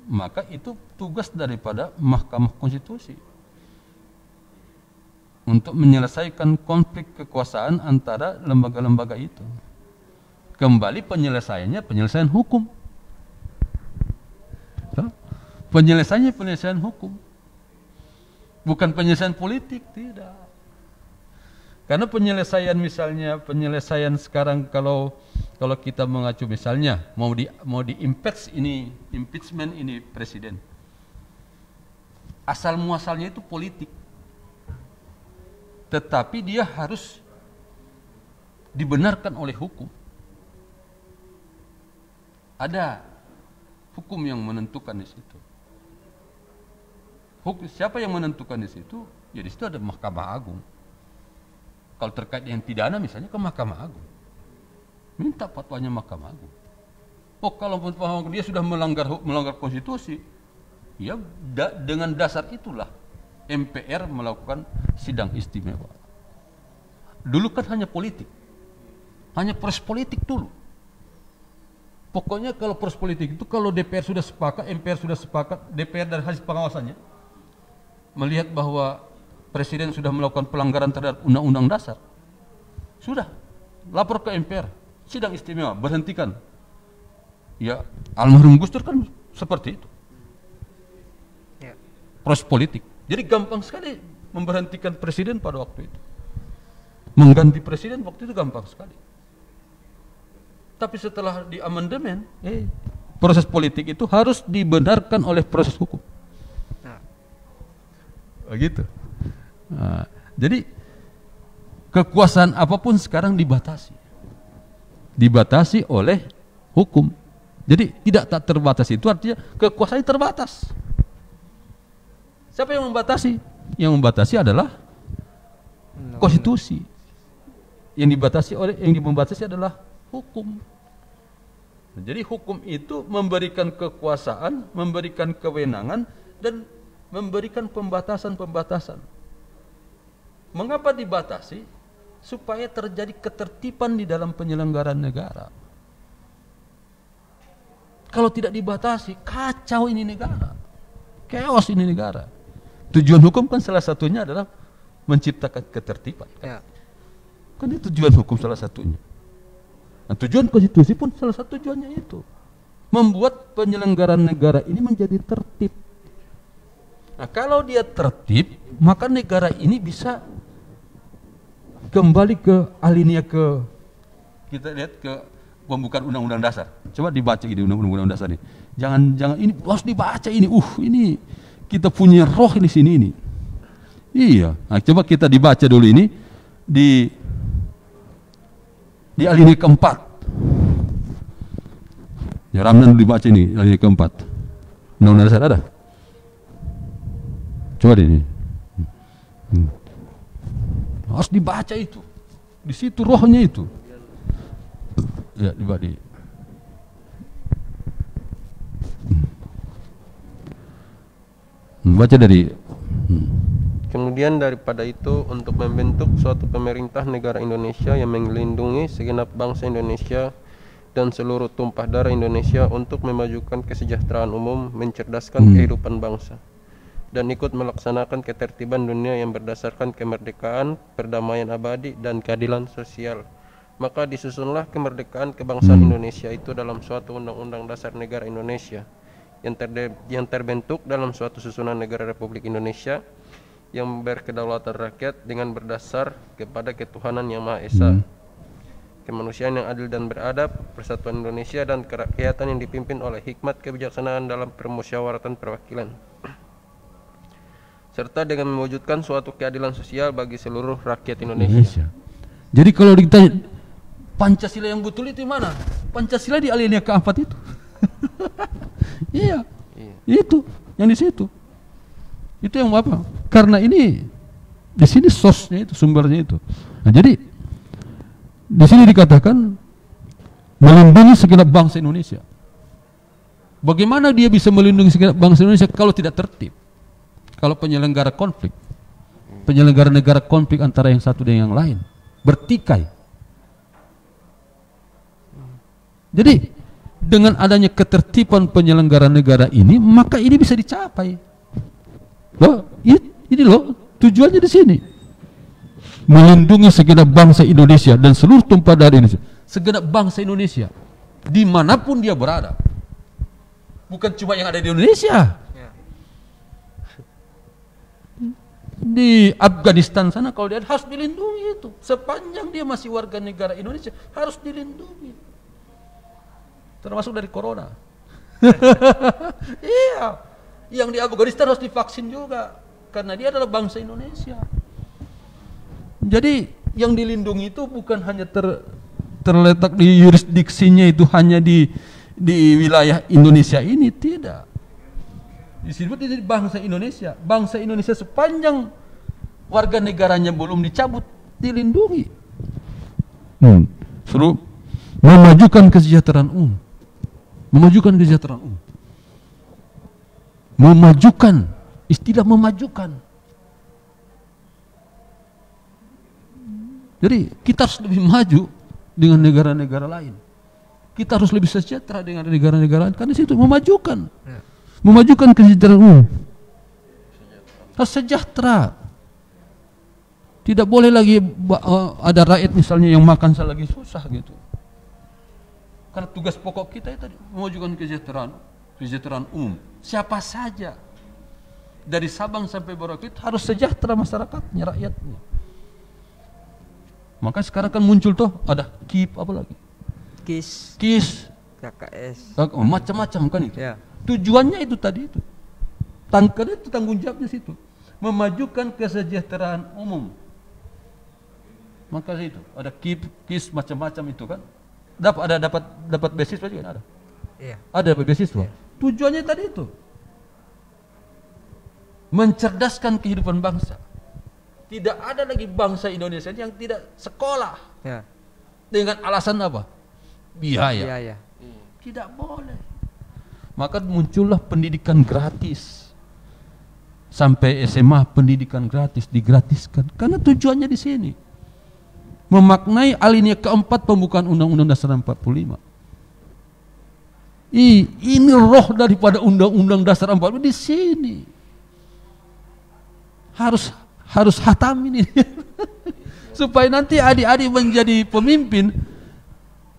maka itu tugas daripada Mahkamah Konstitusi untuk menyelesaikan konflik kekuasaan antara lembaga-lembaga itu. Kembali penyelesaiannya penyelesaian hukum. Penyelesaiannya penyelesaian hukum. Bukan penyelesaian politik, tidak. Karena penyelesaian misalnya penyelesaian sekarang kalau kita mengacu misalnya mau di impeachment ini presiden. Asal muasalnya itu politik. Tetapi dia harus dibenarkan oleh hukum. Ada hukum yang menentukan di situ. Siapa yang menentukan di situ? Ya di situ ada Mahkamah Agung. Kalau terkait dengan pidana misalnya ke Mahkamah Agung. Minta fatwanya Mahkamah Agung. Oh kalau dia sudah melanggar konstitusi, ya dengan dasar itulah MPR melakukan sidang istimewa. Dulu kan hanya politik. Hanya proses politik dulu. Pokoknya kalau proses politik itu kalau DPR sudah sepakat, MPR sudah sepakat, DPR dari hasil pengawasannya melihat bahwa Presiden sudah melakukan pelanggaran terhadap Undang-Undang Dasar, sudah lapor ke MPR, sidang istimewa, berhentikan. Ya, almarhum Gus Dur kan seperti itu. Ya. Proses politik. Jadi gampang sekali memberhentikan presiden pada waktu itu. Mengganti presiden waktu itu gampang sekali. Tapi setelah di amandemen, proses politik itu harus dibenarkan oleh proses hukum. Begitu. Nah, jadi kekuasaan apapun sekarang dibatasi oleh hukum. Jadi tidak tak terbatas itu artinya kekuasaan terbatas. Siapa yang membatasi? Yang membatasi adalah konstitusi. Yang dibatasi adalah hukum. Jadi hukum itu memberikan kekuasaan, memberikan kewenangan dan memberikan pembatasan-pembatasan. Mengapa dibatasi? Supaya terjadi ketertiban di dalam penyelenggaraan negara. Kalau tidak dibatasi, kacau ini negara. Chaos ini negara. Tujuan hukum kan salah satunya adalah menciptakan ketertiban. Ya. Kan itu tujuan hukum salah satunya. Nah, tujuan konstitusi pun salah satu tujuannya itu. Membuat penyelenggaraan negara ini menjadi tertib. Nah, kalau dia tertib, maka negara ini bisa kembali ke alinea ke kita lihat ke pembukaan Undang-Undang Dasar. Coba dibaca ini Undang-Undang Dasar ini. Jangan ini harus dibaca ini. Ini kita punya roh di sini ini. Iya. Nah, coba kita dibaca dulu ini di alinea keempat. Ya Ramdan dibaca ini alinea keempat. Undang-Undang Dasar ada? Coba deh ini. Harus dibaca itu. Di situ rohnya itu. Ya, dibaca. Baca dari Kemudian daripada itu untuk membentuk suatu pemerintah negara Indonesia yang melindungi segenap bangsa Indonesia dan seluruh tumpah darah Indonesia untuk memajukan kesejahteraan umum, mencerdaskan kehidupan bangsa dan ikut melaksanakan ketertiban dunia yang berdasarkan kemerdekaan, perdamaian abadi dan keadilan sosial. Maka disusunlah kemerdekaan kebangsaan Indonesia itu dalam suatu undang-undang dasar negara Indonesia yang terbentuk dalam suatu susunan negara Republik Indonesia yang berkedaulatan rakyat dengan berdasar kepada ketuhanan yang Maha Esa, kemanusiaan yang adil dan beradab, persatuan Indonesia dan kerakyatan yang dipimpin oleh hikmat kebijaksanaan dalam permusyawaratan perwakilan, serta dengan mewujudkan suatu keadilan sosial bagi seluruh rakyat Indonesia. Jadi kalau ditanya Pancasila yang betul itu mana? Pancasila di alinea keempat itu. Iya. Itu yang di situ. Itu yang apa? Karena ini di sini source-nya itu, sumbernya itu. Nah, jadi di sini dikatakan melindungi segenap bangsa Indonesia. Bagaimana dia bisa melindungi segenap bangsa Indonesia kalau tidak tertib? Kalau penyelenggara konflik, penyelenggara negara konflik antara yang satu dan yang lain bertikai. Jadi dengan adanya ketertiban penyelenggara negara ini, maka ini bisa dicapai. Loh, ini loh tujuannya di sini. Melindungi segenap bangsa Indonesia dan seluruh tumpah darah Indonesia. Segenap bangsa Indonesia dimanapun dia berada. Bukan cuma yang ada di Indonesia. Di Afghanistan sana kalau dia harus dilindungi itu. Sepanjang dia masih warga negara Indonesia harus dilindungi. Termasuk dari corona. Iya. Yang di Afghanistan harus divaksin juga karena dia adalah bangsa Indonesia. Jadi yang dilindungi itu bukan hanya terletak di yurisdiksinya itu hanya di wilayah Indonesia ini, tidak. Disebut ini bangsa Indonesia. Bangsa Indonesia sepanjang warga negaranya belum dicabut dilindungi. Suruh memajukan kesejahteraan umum. Memajukan kesejahteraan umum. Memajukan, istilah memajukan. Jadi kita harus lebih maju dengan negara-negara lain. Kita harus lebih sejahtera dengan negara-negara lain. Karena situ memajukan. Memajukan kesejahteraan umum. Harus sejahtera. Tidak boleh lagi ada rakyat misalnya yang makan lagi susah gitu. Karena tugas pokok kita itu memajukan kesejahteraan umum. Siapa saja dari Sabang sampai Merauke harus sejahtera masyarakatnya, rakyatnya. Maka sekarang kan muncul tuh ada KIP apa lagi? KIS, KKS, macam-macam kan itu. Ya. Tujuannya itu tadi itu. Tanggung jawabnya situ. Memajukan kesejahteraan umum. Maka itu ada KIP, KIS macam-macam itu kan. Dapat beasiswa juga ada. Iya. Ada dapat beasiswa. Iya. Tujuannya tadi itu. Mencerdaskan kehidupan bangsa. Tidak ada lagi bangsa Indonesia yang tidak sekolah. Ya. Dengan alasan apa? Biaya. Tidak boleh. Maka muncullah pendidikan gratis. Sampai SMA pendidikan gratis digratiskan. Karena tujuannya di sini. Memaknai alinea keempat pembukaan Undang-Undang Dasar 45. Ini roh daripada Undang-Undang Dasar 45 di sini. Harus hatamin ini. Supaya nanti adik-adik menjadi pemimpin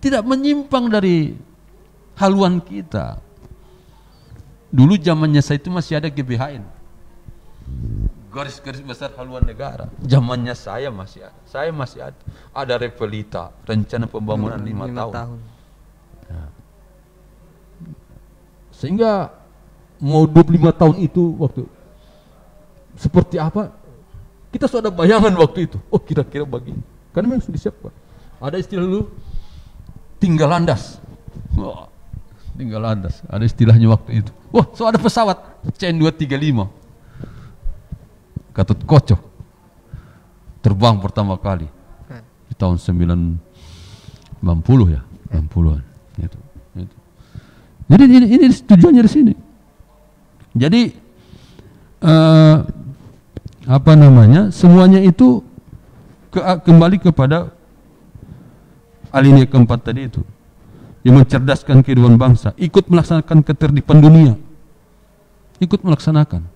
tidak menyimpang dari haluan kita. Dulu zamannya saya itu masih ada GBHN. Garis-garis besar haluan negara. Zamannya saya masih ada. Saya masih ada. Ada Repelita, rencana pembangunan 5 tahun. Ya. Sehingga mau 25 tahun itu waktu seperti apa? Kita sudah ada bayangan waktu itu. Oh, kira-kira begini. Karena memang sudah disiapkan. Ada istilah dulu tinggal landas. Oh, tinggal landas. Ada istilahnya waktu itu. Wah, so ada pesawat CN235. Gatot Koco terbang pertama kali di tahun 90 ya, 90-an itu. Jadi ini tujuannya di sini. Jadi apa namanya? Semuanya itu kembali kepada alinea keempat tadi itu. Yang mencerdaskan kehidupan bangsa, ikut melaksanakan ketertiban dunia. Ikut melaksanakan.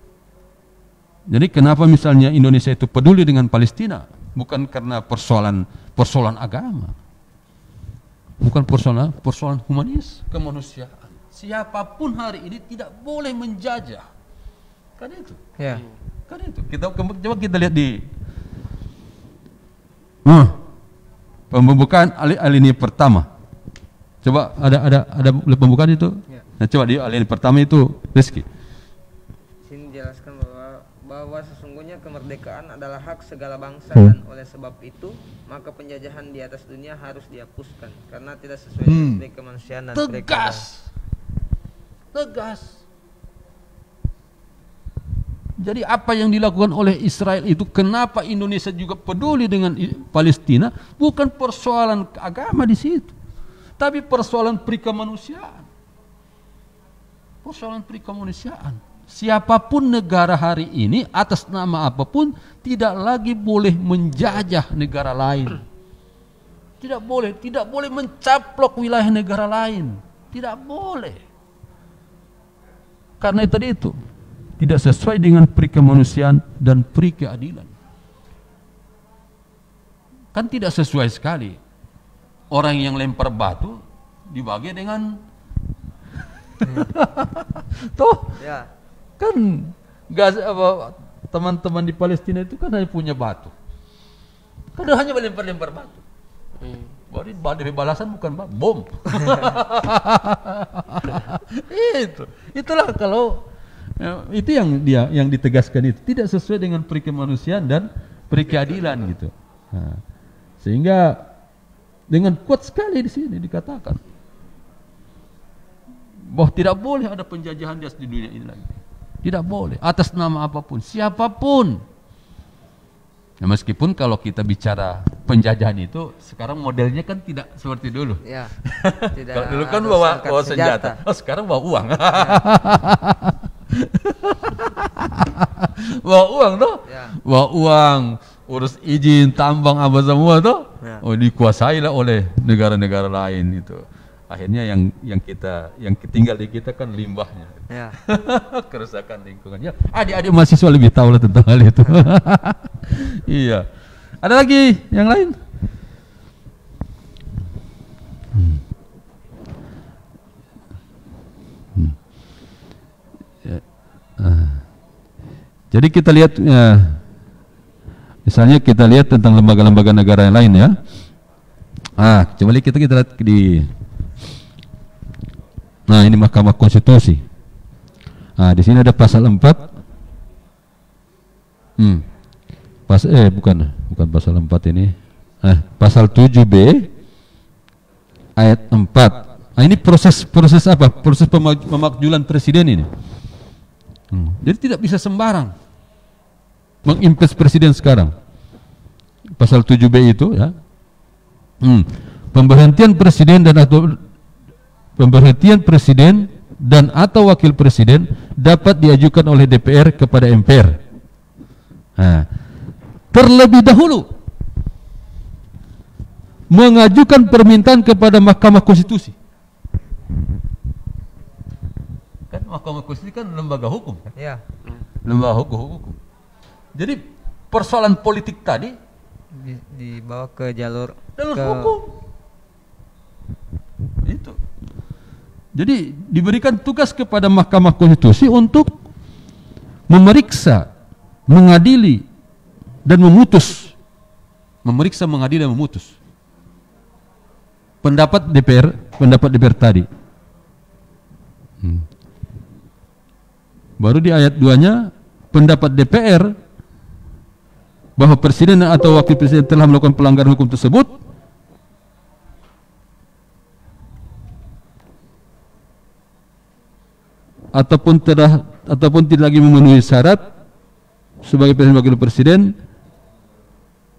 Jadi kenapa misalnya Indonesia itu peduli dengan Palestina? Bukan karena persoalan agama. Bukan persoalan humanis, kemanusiaan. Siapapun hari ini tidak boleh menjajah. Kan itu. Ya. Kan itu. Coba kita lihat di pembukaan alinea pertama. Coba ada pembukaan itu. Ya. Nah, coba di alinea pertama itu Rizky. Sini jelaskan bahwa sesungguhnya kemerdekaan adalah hak segala bangsa dan oleh sebab itu maka penjajahan di atas dunia harus dihapuskan karena tidak sesuai dengan kemanusiaan dan tegas. tegas. Jadi apa yang dilakukan oleh Israel itu, kenapa Indonesia juga peduli dengan Palestina, bukan persoalan agama di situ, tapi persoalan perikemanusiaan. Persoalan perikemanusiaan. Siapapun negara hari ini atas nama apapun tidak lagi boleh menjajah negara lain. Tidak boleh mencaplok wilayah negara lain. Tidak boleh. Karena tadi itu tidak sesuai dengan perikemanusiaan dan perikeadilan. Kan tidak sesuai sekali. Orang yang lempar batu dibagi dengan toh Ya. kan teman-teman di Palestina itu kan hanya punya batu. Kan hanya melempar-lempar batu. Dari balasan bukan bom. Itulah kalau itu yang ditegaskan itu tidak sesuai dengan perikemanusiaan dan perikeadilan gitu. Nah, sehingga dengan kuat sekali di sini dikatakan bahwa tidak boleh ada penjajahan di dunia ini lagi. Tidak boleh atas nama apapun, siapapun. Ya, meskipun kalau kita bicara penjajahan itu sekarang modelnya kan tidak seperti dulu. Ya. Tidak. Kalau dulu kan bawa senjata. Oh, sekarang bawa uang. Ya. Bawa uang toh? Ya. Bawa uang, urus izin tambang apa semua toh? Ya. Oh, dikuasai lah oleh negara-negara lain itu. Akhirnya yang tinggal di kita kan limbahnya. Ya. Kerusakan lingkungan. Ya, adik-adik mahasiswa lebih tahu lah tentang hal itu. Iya. Ada lagi yang lain? Jadi kita lihat misalnya kita lihat tentang lembaga-lembaga negara yang lain ya. Coba kita lihat di ini Mahkamah Konstitusi. Di sini ada pasal 4. Bukan pasal 4 ini. Pasal 7B ayat 4. Ini proses apa? Proses pemakjulan presiden ini. Jadi tidak bisa sembarang mengimpeach presiden sekarang. Pasal 7B itu ya. Pemberhentian presiden dan atau wakil presiden dapat diajukan oleh DPR kepada MPR. Terlebih dahulu mengajukan permintaan kepada Mahkamah Konstitusi. Kan Mahkamah Konstitusi kan lembaga hukum kan? Ya. Lembaga hukum. Jadi persoalan politik tadi dibawa ke jalur hukum. Itu. Jadi diberikan tugas kepada Mahkamah Konstitusi untuk memeriksa, mengadili dan memutus. Memeriksa, mengadili dan memutus pendapat DPR tadi. Baru di ayat 2-nya pendapat DPR bahwa presiden atau wakil presiden telah melakukan pelanggaran hukum tersebut ataupun tidak lagi memenuhi syarat sebagai presiden wakil presiden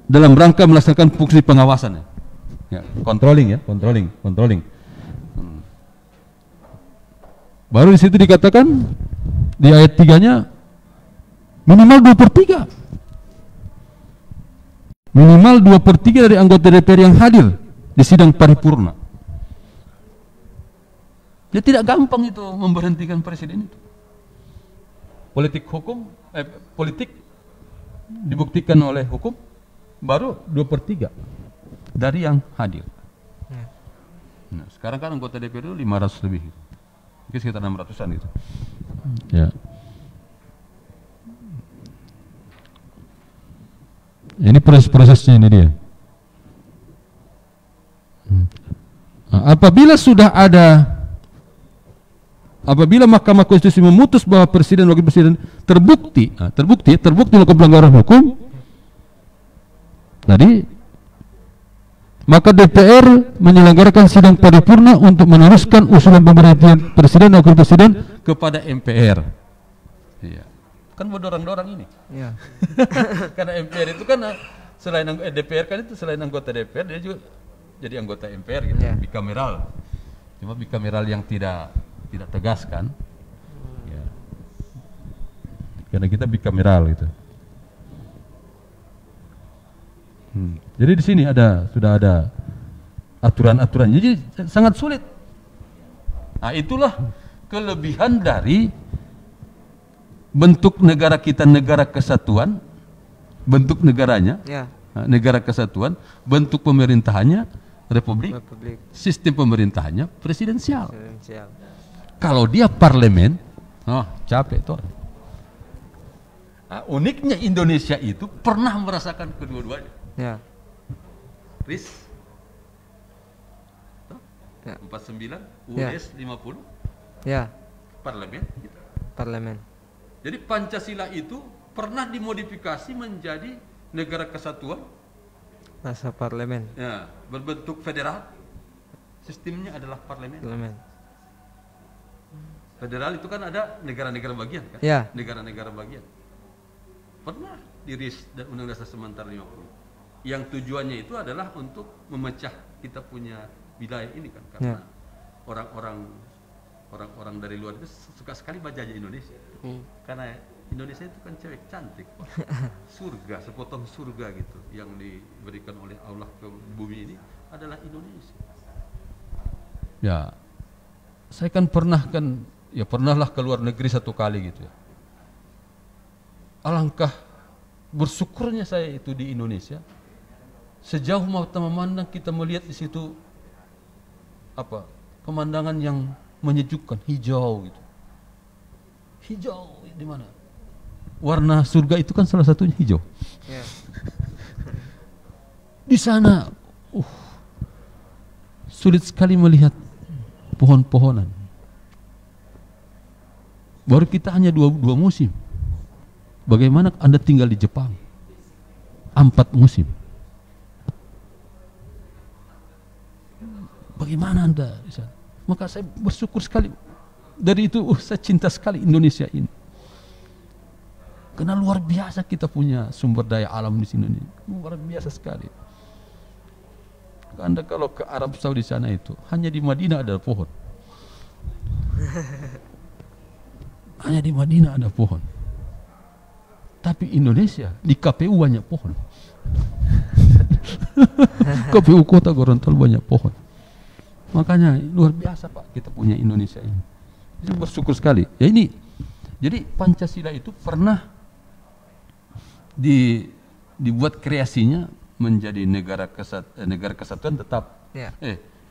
dalam rangka melaksanakan fungsi pengawasan. Ya, controlling. Baru di situ dikatakan di ayat 3-nya minimal 2/3. Minimal 2/3 dari anggota DPR yang hadir di sidang paripurna. Ya tidak gampang itu memberhentikan presiden itu. Politik dibuktikan oleh hukum baru 2/3 dari yang hadir. Nah, sekarang kan anggota DPR itu 500 lebih. Mungkin sekitar 600-an gitu. Ya. Ini proses-prosesnya ini dia. Apabila Mahkamah Konstitusi memutus bahwa presiden wakil presiden terbukti melakukan pelanggaran hukum, tadi maka DPR menyelenggarakan sidang paripurna untuk meneruskan usulan pemberhentian presiden dan wakil presiden kepada MPR. Iya. Kan mendorong-dorong ini. Ya. Karena MPR itu kan selain DPR kan itu selain anggota DPR dia juga jadi anggota MPR gitu, Ya. bikameral. Cuma bikameral yang tidak tegas kan. Ya. Karena kita bikameral gitu. Jadi di sini sudah ada aturan-aturan. Jadi sangat sulit. Nah, itulah kelebihan dari bentuk negara kita, negara kesatuan, bentuk negaranya, Ya. negara kesatuan, bentuk pemerintahannya republik, sistem pemerintahannya presidensial. Presidensial. Kalau dia parlemen, capek tuh. Nah, uniknya Indonesia itu pernah merasakan kedua-duanya. Ya. RIS Ya. 49, Ya. UUS 50, Ya. parlemen gitu. Parlemen. Jadi Pancasila itu pernah dimodifikasi menjadi negara kesatuan, Masa parlemen. ya, berbentuk federal. Sistemnya adalah parlemen. Parlemen. Federal itu kan ada negara-negara bagian kan? Ya. Negara-negara bagian. Pernah di RIS dan Undang-Undang Dasar Sementara 50. Yang tujuannya itu adalah untuk memecah kita punya wilayah ini kan, karena orang-orang dari luar itu suka sekali baca aja Indonesia. Karena Indonesia itu kan cewek cantik, Pak. Surga, sepotong surga gitu yang diberikan oleh Allah ke bumi ini adalah Indonesia. Ya, saya kan pernahlah ke luar negeri 1 kali gitu ya. Alangkah bersyukurnya saya itu di Indonesia. Sejauh mata memandang kita melihat di situ pemandangan yang menyejukkan, hijau gitu. Hijau di mana? Warna surga itu kan salah satunya hijau. Ya. Di sana sulit sekali melihat pohon-pohonan. Baru kita hanya dua musim. Bagaimana Anda tinggal di Jepang? 4 musim. Bagaimana Anda di sana? Maka saya bersyukur sekali. Dari itu saya cinta sekali Indonesia ini. Karena luar biasa kita punya sumber daya alam di sini. Luar biasa sekali. Anda kalau ke Arab Saudi sana itu, hanya di Madinah ada pohon. Hanya di Madinah ada pohon. Tapi Indonesia di KPU banyak pohon. KPU Kota Gorontalo banyak pohon. Makanya luar biasa Pak kita punya Indonesia ini. Saya bersyukur sekali. Ya ini, jadi Pancasila itu pernah dibuat kreasinya menjadi negara kesatuan tetap. Ya.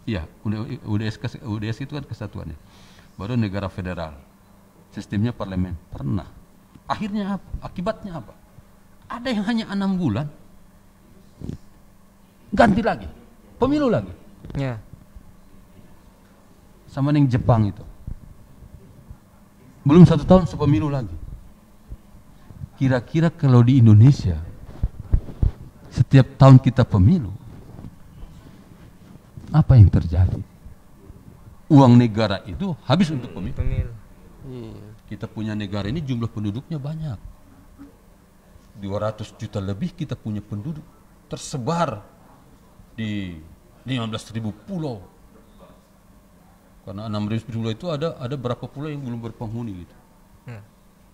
Iya, UDS itu kan kesatuannya. Baru negara federal. Sistemnya parlemen. Pernah. Akhirnya apa? Akibatnya apa? Ada yang hanya 6 bulan ganti lagi, pemilu lagi. Ya. Sama yang Jepang itu. Belum 1 tahun sepemilu lagi. Kira-kira kalau di Indonesia setiap tahun kita pemilu, apa yang terjadi? Uang negara itu habis untuk pemilu. Kita punya negara ini jumlah penduduknya banyak. 200 juta lebih kita punya penduduk. Tersebar di 15.000 pulau. Karena 6.000 pulau itu ada berapa pulau yang belum berpenghuni gitu.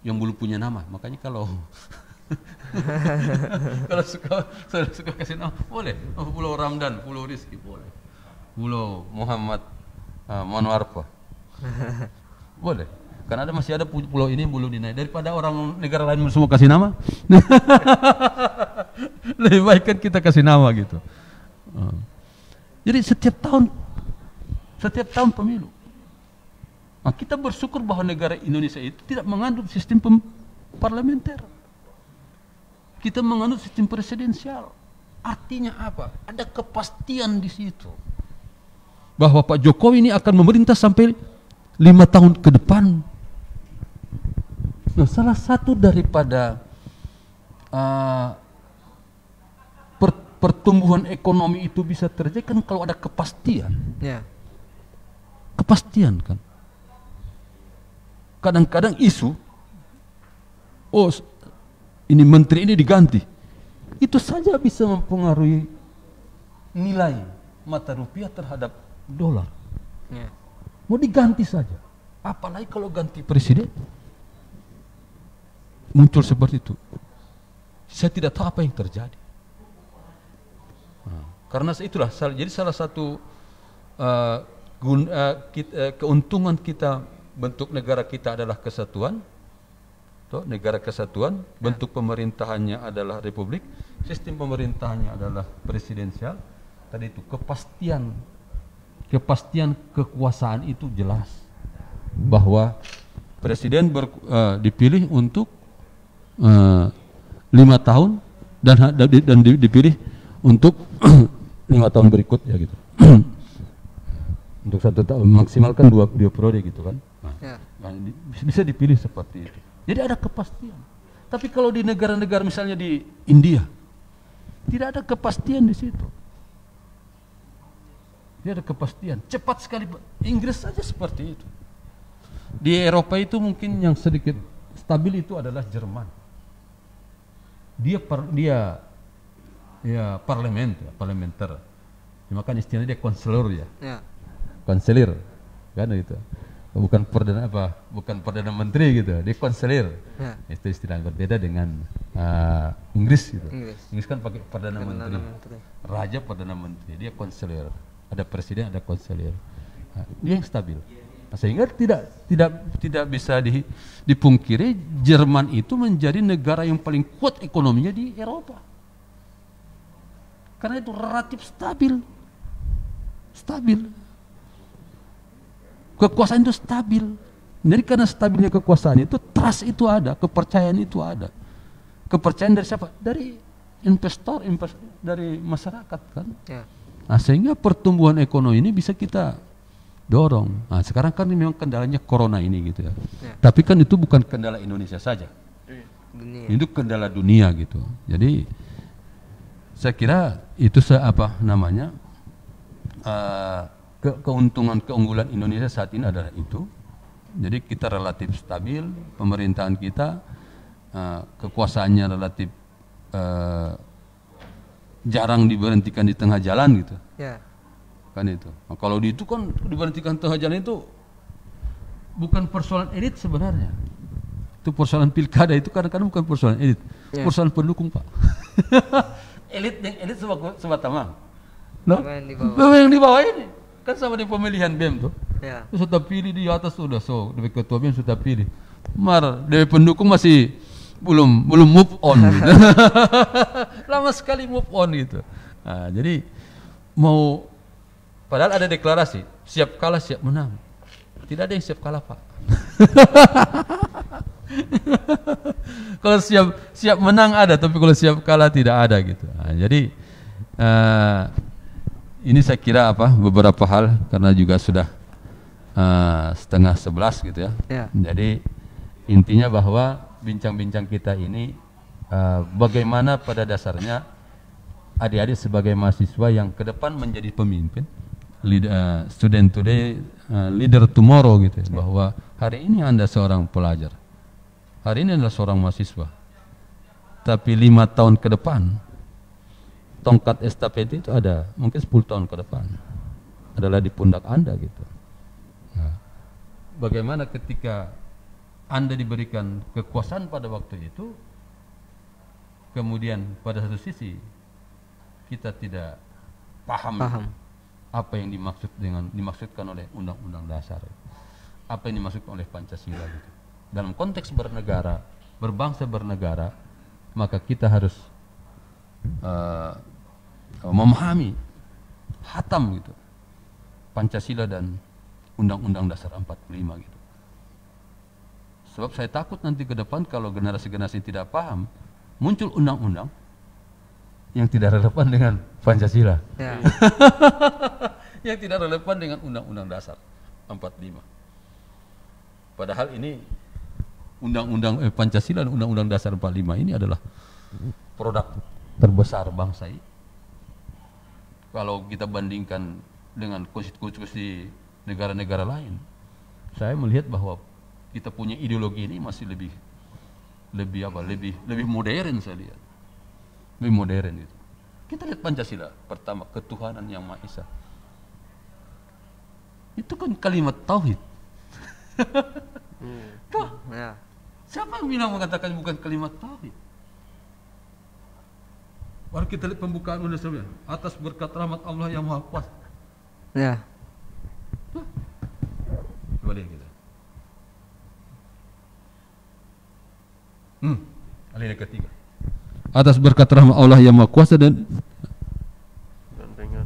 Yang belum punya nama. Makanya kalau kalau suka kasih nama, boleh. Pulau Ramdan, Pulau Rizki, boleh. Pulau Muhammad Manwarpa. Boleh. Karena masih ada pulau ini yang belum dinaik. Daripada orang negara lain semua kasih nama, lebih baik kan kita kasih nama gitu. Jadi setiap tahun pemilu. Nah, kita bersyukur bahwa negara Indonesia itu tidak menganut sistem parlementer. Kita menganut sistem presidensial. Artinya apa? Ada kepastian di situ. Bahwa Pak Jokowi ini akan memerintah sampai 5 tahun ke depan. Nah, salah satu daripada pertumbuhan ekonomi itu bisa terjadi kan kalau ada kepastian. Ya. Kepastian kan. Kadang-kadang isu, oh ini menteri ini diganti, itu saja bisa mempengaruhi nilai mata rupiah terhadap dolar. Ya. Mau diganti saja, apalagi kalau ganti presiden, muncul seperti itu. Saya tidak tahu apa yang terjadi. Karena itulah, jadi salah satu keuntungan kita, bentuk negara kita adalah kesatuan, negara kesatuan, bentuk pemerintahannya adalah republik, sistem pemerintahannya adalah presidensial. Tadi itu kepastian kekuasaan itu jelas bahwa presiden dipilih untuk 5 tahun dan dipilih untuk 5 tahun berikutnya gitu. Untuk 1 tahun maksimalkan 2 periode gitu kan. Nah, bisa dipilih seperti itu. Jadi ada kepastian. Tapi kalau di negara-negara misalnya di India, tidak ada kepastian di situ. Tidak ada kepastian. Cepat sekali. Inggris saja seperti itu. Di Eropa itu mungkin yang sedikit stabil itu adalah Jerman. Dia parlementer. Cuma kan istilahnya dia konselor ya. Konselir kan itu. Bukan perdana menteri gitu. Dia konselir. Itu istilah berbeda dengan Inggris gitu. Inggris kan pakai perdana menteri. Raja perdana menteri, dia konselir. Ada presiden, ada konselir. Dia yang stabil. Sehingga tidak bisa dipungkiri Jerman itu menjadi negara yang paling kuat ekonominya di Eropa. Karena itu relatif stabil. Kekuasaan itu stabil. Jadi karena stabilnya kekuasaan itu, trust itu ada, kepercayaan itu ada. Kepercayaan dari siapa? Dari investor dari masyarakat kan. Nah, sehingga pertumbuhan ekonomi ini bisa kita dorong. Nah, sekarang kan memang kendalanya corona ini gitu ya. Tapi kan itu bukan kendala Indonesia saja. Itu kendala dunia gitu. Jadi saya kira itu keunggulan Indonesia saat ini adalah itu. Jadi kita relatif stabil, pemerintahan kita kekuasaannya relatif jarang diberhentikan di tengah jalan gitu. Kan itu. Nah, kalau itu kan diberhentikan tengah jalan itu bukan persoalan elit sebenarnya. Itu persoalan pilkada, itu kadang-kadang bukan persoalan elit, persoalan pendukung Pak. Elit sebatama. Yang di bawah ini kan sama di pemilihan BEM tuh. Sudah pilih di atas sudah ketua BEM sudah pilih. Dari pendukung masih belum move on gitu. Lama sekali move on gitu. Nah, jadi padahal ada deklarasi siap kalah siap menang, tidak ada yang siap kalah Pak. Kalau siap menang ada, tapi kalau siap kalah tidak ada gitu. Nah, jadi ini saya kira beberapa hal karena juga sudah 10:30 gitu ya. Jadi intinya bahwa bincang-bincang kita ini bagaimana pada dasarnya adik-adik sebagai mahasiswa yang ke depan menjadi pemimpin, student today, leader tomorrow gitu ya, bahwa hari ini Anda seorang pelajar, hari ini adalah seorang mahasiswa, tapi 5 tahun ke depan tongkat estafet itu ada mungkin 10 tahun ke depan adalah di pundak Anda gitu. Nah, bagaimana ketika Anda diberikan kekuasaan pada waktu itu, kemudian pada satu sisi kita tidak paham. Apa yang dimaksudkan oleh Undang-Undang Dasar, apa yang dimaksudkan oleh Pancasila gitu. Dalam konteks bernegara, berbangsa bernegara, maka kita harus memahami hatam gitu Pancasila dan Undang-Undang Dasar 45 gitu. Sebab saya takut nanti ke depan kalau generasi-generasi tidak paham, muncul undang-undang yang tidak relevan dengan Pancasila. Yang tidak relevan dengan Undang-Undang Dasar 45. Padahal ini Undang-Undang Pancasila dan Undang-Undang Dasar 45 ini adalah produk terbesar bangsa Kalau kita bandingkan dengan konstitusi negara-negara lain, saya melihat bahwa kita punya ideologi ini masih lebih modern, saya lihat. Lebih modern itu. Kita lihat Pancasila, pertama ketuhanan yang Maha Esa. Itu kan kalimat tauhid. Tuh. Ya. Siapa yang bilang mengatakan bukan kalimat tauhid? Baru kita lihat pembukaan undang-undang atas berkat rahmat Allah yang Maha Kuasa. Ya. Coba lihat kita. Alineya ketiga. Atas berkat rahmat Allah yang Maha Kuasa dan dengan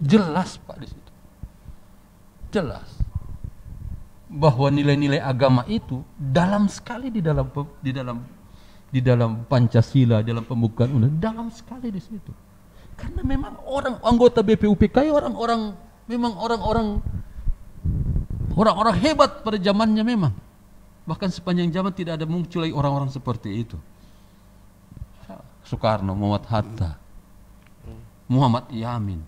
jelas Pak di situ. Jelas bahwa nilai-nilai agama itu dalam sekali di dalam Pancasila, dalam pembukaan undang, dalam sekali di situ. Karena memang orang anggota BPUPK orang-orang hebat pada zamannya memang. Bahkan sepanjang zaman tidak ada muncul lagi orang-orang seperti itu. Soekarno, Muhammad Hatta, Muhammad Yamin,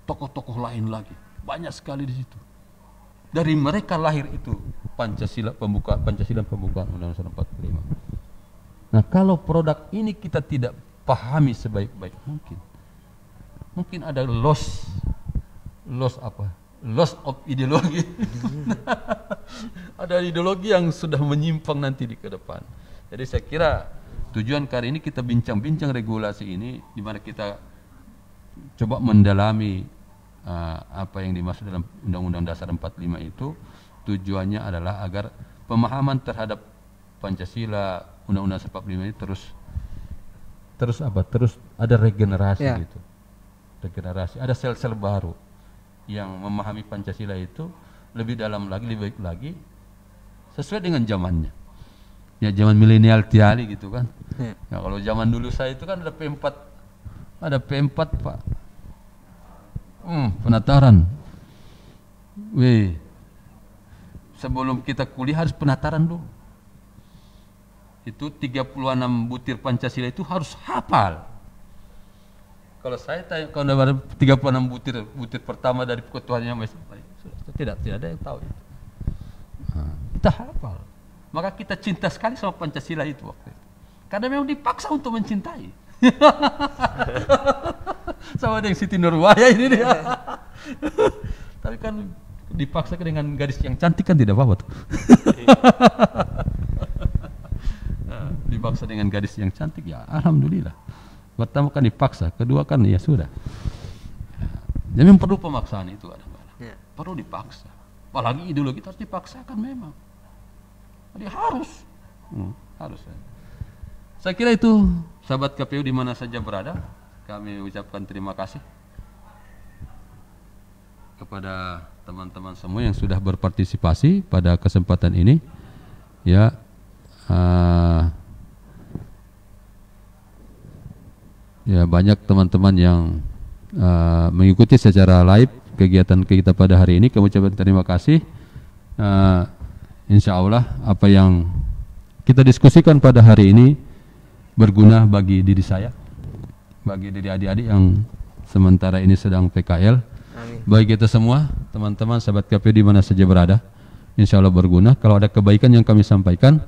tokoh-tokoh lain lagi, banyak sekali di situ. Dari mereka lahir itu Pancasila pembukaan Undang-Undang 45. Nah, kalau produk ini kita tidak pahami sebaik-baik mungkin ada loss of ideologi. Ada ideologi yang sudah menyimpang nanti di ke depan. Jadi saya kira tujuan kali ini kita bincang-bincang regulasi ini, di mana kita coba mendalami apa yang dimaksud dalam Undang-Undang Dasar 45 itu. Tujuannya adalah agar pemahaman terhadap Pancasila, Undang-Undang 45 ini terus ada regenerasi gitu. Regenerasi, ada sel-sel baru yang memahami Pancasila itu lebih dalam lagi, lebih baik lagi, sesuai dengan zamannya. Ya zaman milenial tiali gitu kan. Ya kalau zaman dulu saya itu kan ada P4 Pak. Penataran. Sebelum kita kuliah harus penataran dulu. Itu 36 butir Pancasila itu harus hafal. Kalau saya tanya, kalau ada 36 butir pertama dari ketuhanan yang Maha Esa, tidak ada yang tahu itu. Kita hafal. Maka kita cinta sekali sama Pancasila itu waktu itu. Karena memang dipaksa untuk mencintai. Sama dengan Siti Nurwaya ini dia. Tapi kan dipaksa dengan gadis yang cantik kan tidak apa-apa tuh. Dipaksa dengan gadis yang cantik, ya alhamdulillah. Pertama kan dipaksa, kedua kan ya sudah. Jadi memang perlu pemaksaan itu kadang-kadang. Perlu dipaksa. Apalagi ideologi harus dipaksakan memang. Jadi harus. Harus. Saya kira itu sahabat KPU di mana saja berada, kami ucapkan terima kasih kepada teman-teman semua yang sudah berpartisipasi pada kesempatan ini. Ya, ya banyak teman-teman yang mengikuti secara live kegiatan kita pada hari ini. Kami ucapkan terima kasih. Insya Allah apa yang kita diskusikan pada hari ini berguna bagi diri saya, bagi diri adik-adik yang sementara ini sedang PKL. Amin. Bagi kita semua, teman-teman, sahabat KPU di mana saja berada, insya Allah berguna. Kalau ada kebaikan yang kami sampaikan,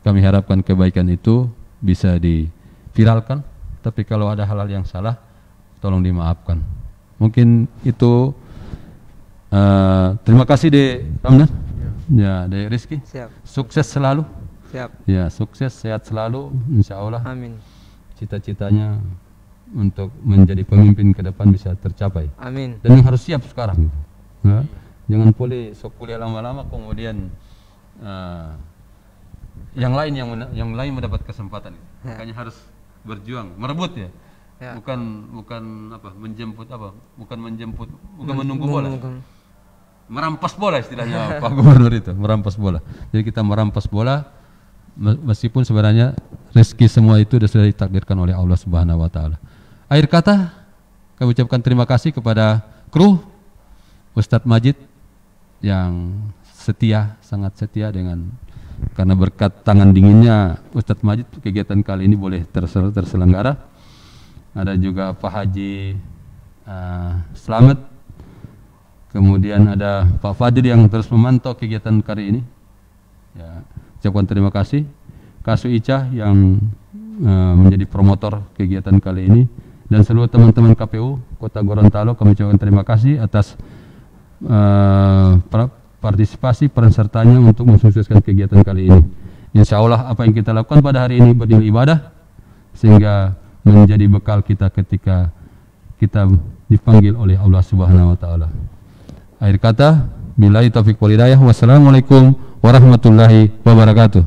kami harapkan kebaikan itu bisa diviralkan. Tapi kalau ada hal-hal yang salah, tolong dimaafkan. Mungkin itu. Terima kasih Dek Ramdan. Ya, Dek Rizky. Siap. Sukses selalu. Siap. Ya, sukses, sehat selalu, insya Allah. Amin. Cita-citanya untuk menjadi pemimpin ke depan bisa tercapai. Amin. Dan yang harus siap sekarang. Ya. Jangan boleh sok kuliah lama-lama kemudian yang lain mendapat kesempatan. Makanya harus berjuang, merebut ya. Bukan menunggu bola. Merampas bola istilahnya Pak Gubernur itu, merampas bola. Jadi kita merampas bola meskipun sebenarnya rezeki semua itu sudah ditakdirkan oleh Allah Subhanahu wa taala. Akhir kata, kami ucapkan terima kasih kepada kru Ustadz Majid yang setia, sangat setia karena berkat tangan dinginnya Ustadz Majid kegiatan kali ini boleh terselenggara. ada juga Pak Haji Slamet, kemudian ada Pak Fadil yang terus memantau kegiatan kali ini. Ya, ucapkan terima kasih. Kasu Ica yang menjadi promotor kegiatan kali ini, dan seluruh teman-teman KPU Kota Gorontalo, kami ucapkan terima kasih atas partisipasi peran sertanya untuk mensukseskan kegiatan kali ini. Insya Allah apa yang kita lakukan pada hari ini bernilai ibadah, sehingga menjadi bekal kita ketika kita dipanggil oleh Allah Subhanahu wa taala. Akhir kata, billahi taufiq wal hidayah. Wassalamualaikum warahmatullahi wabarakatuh.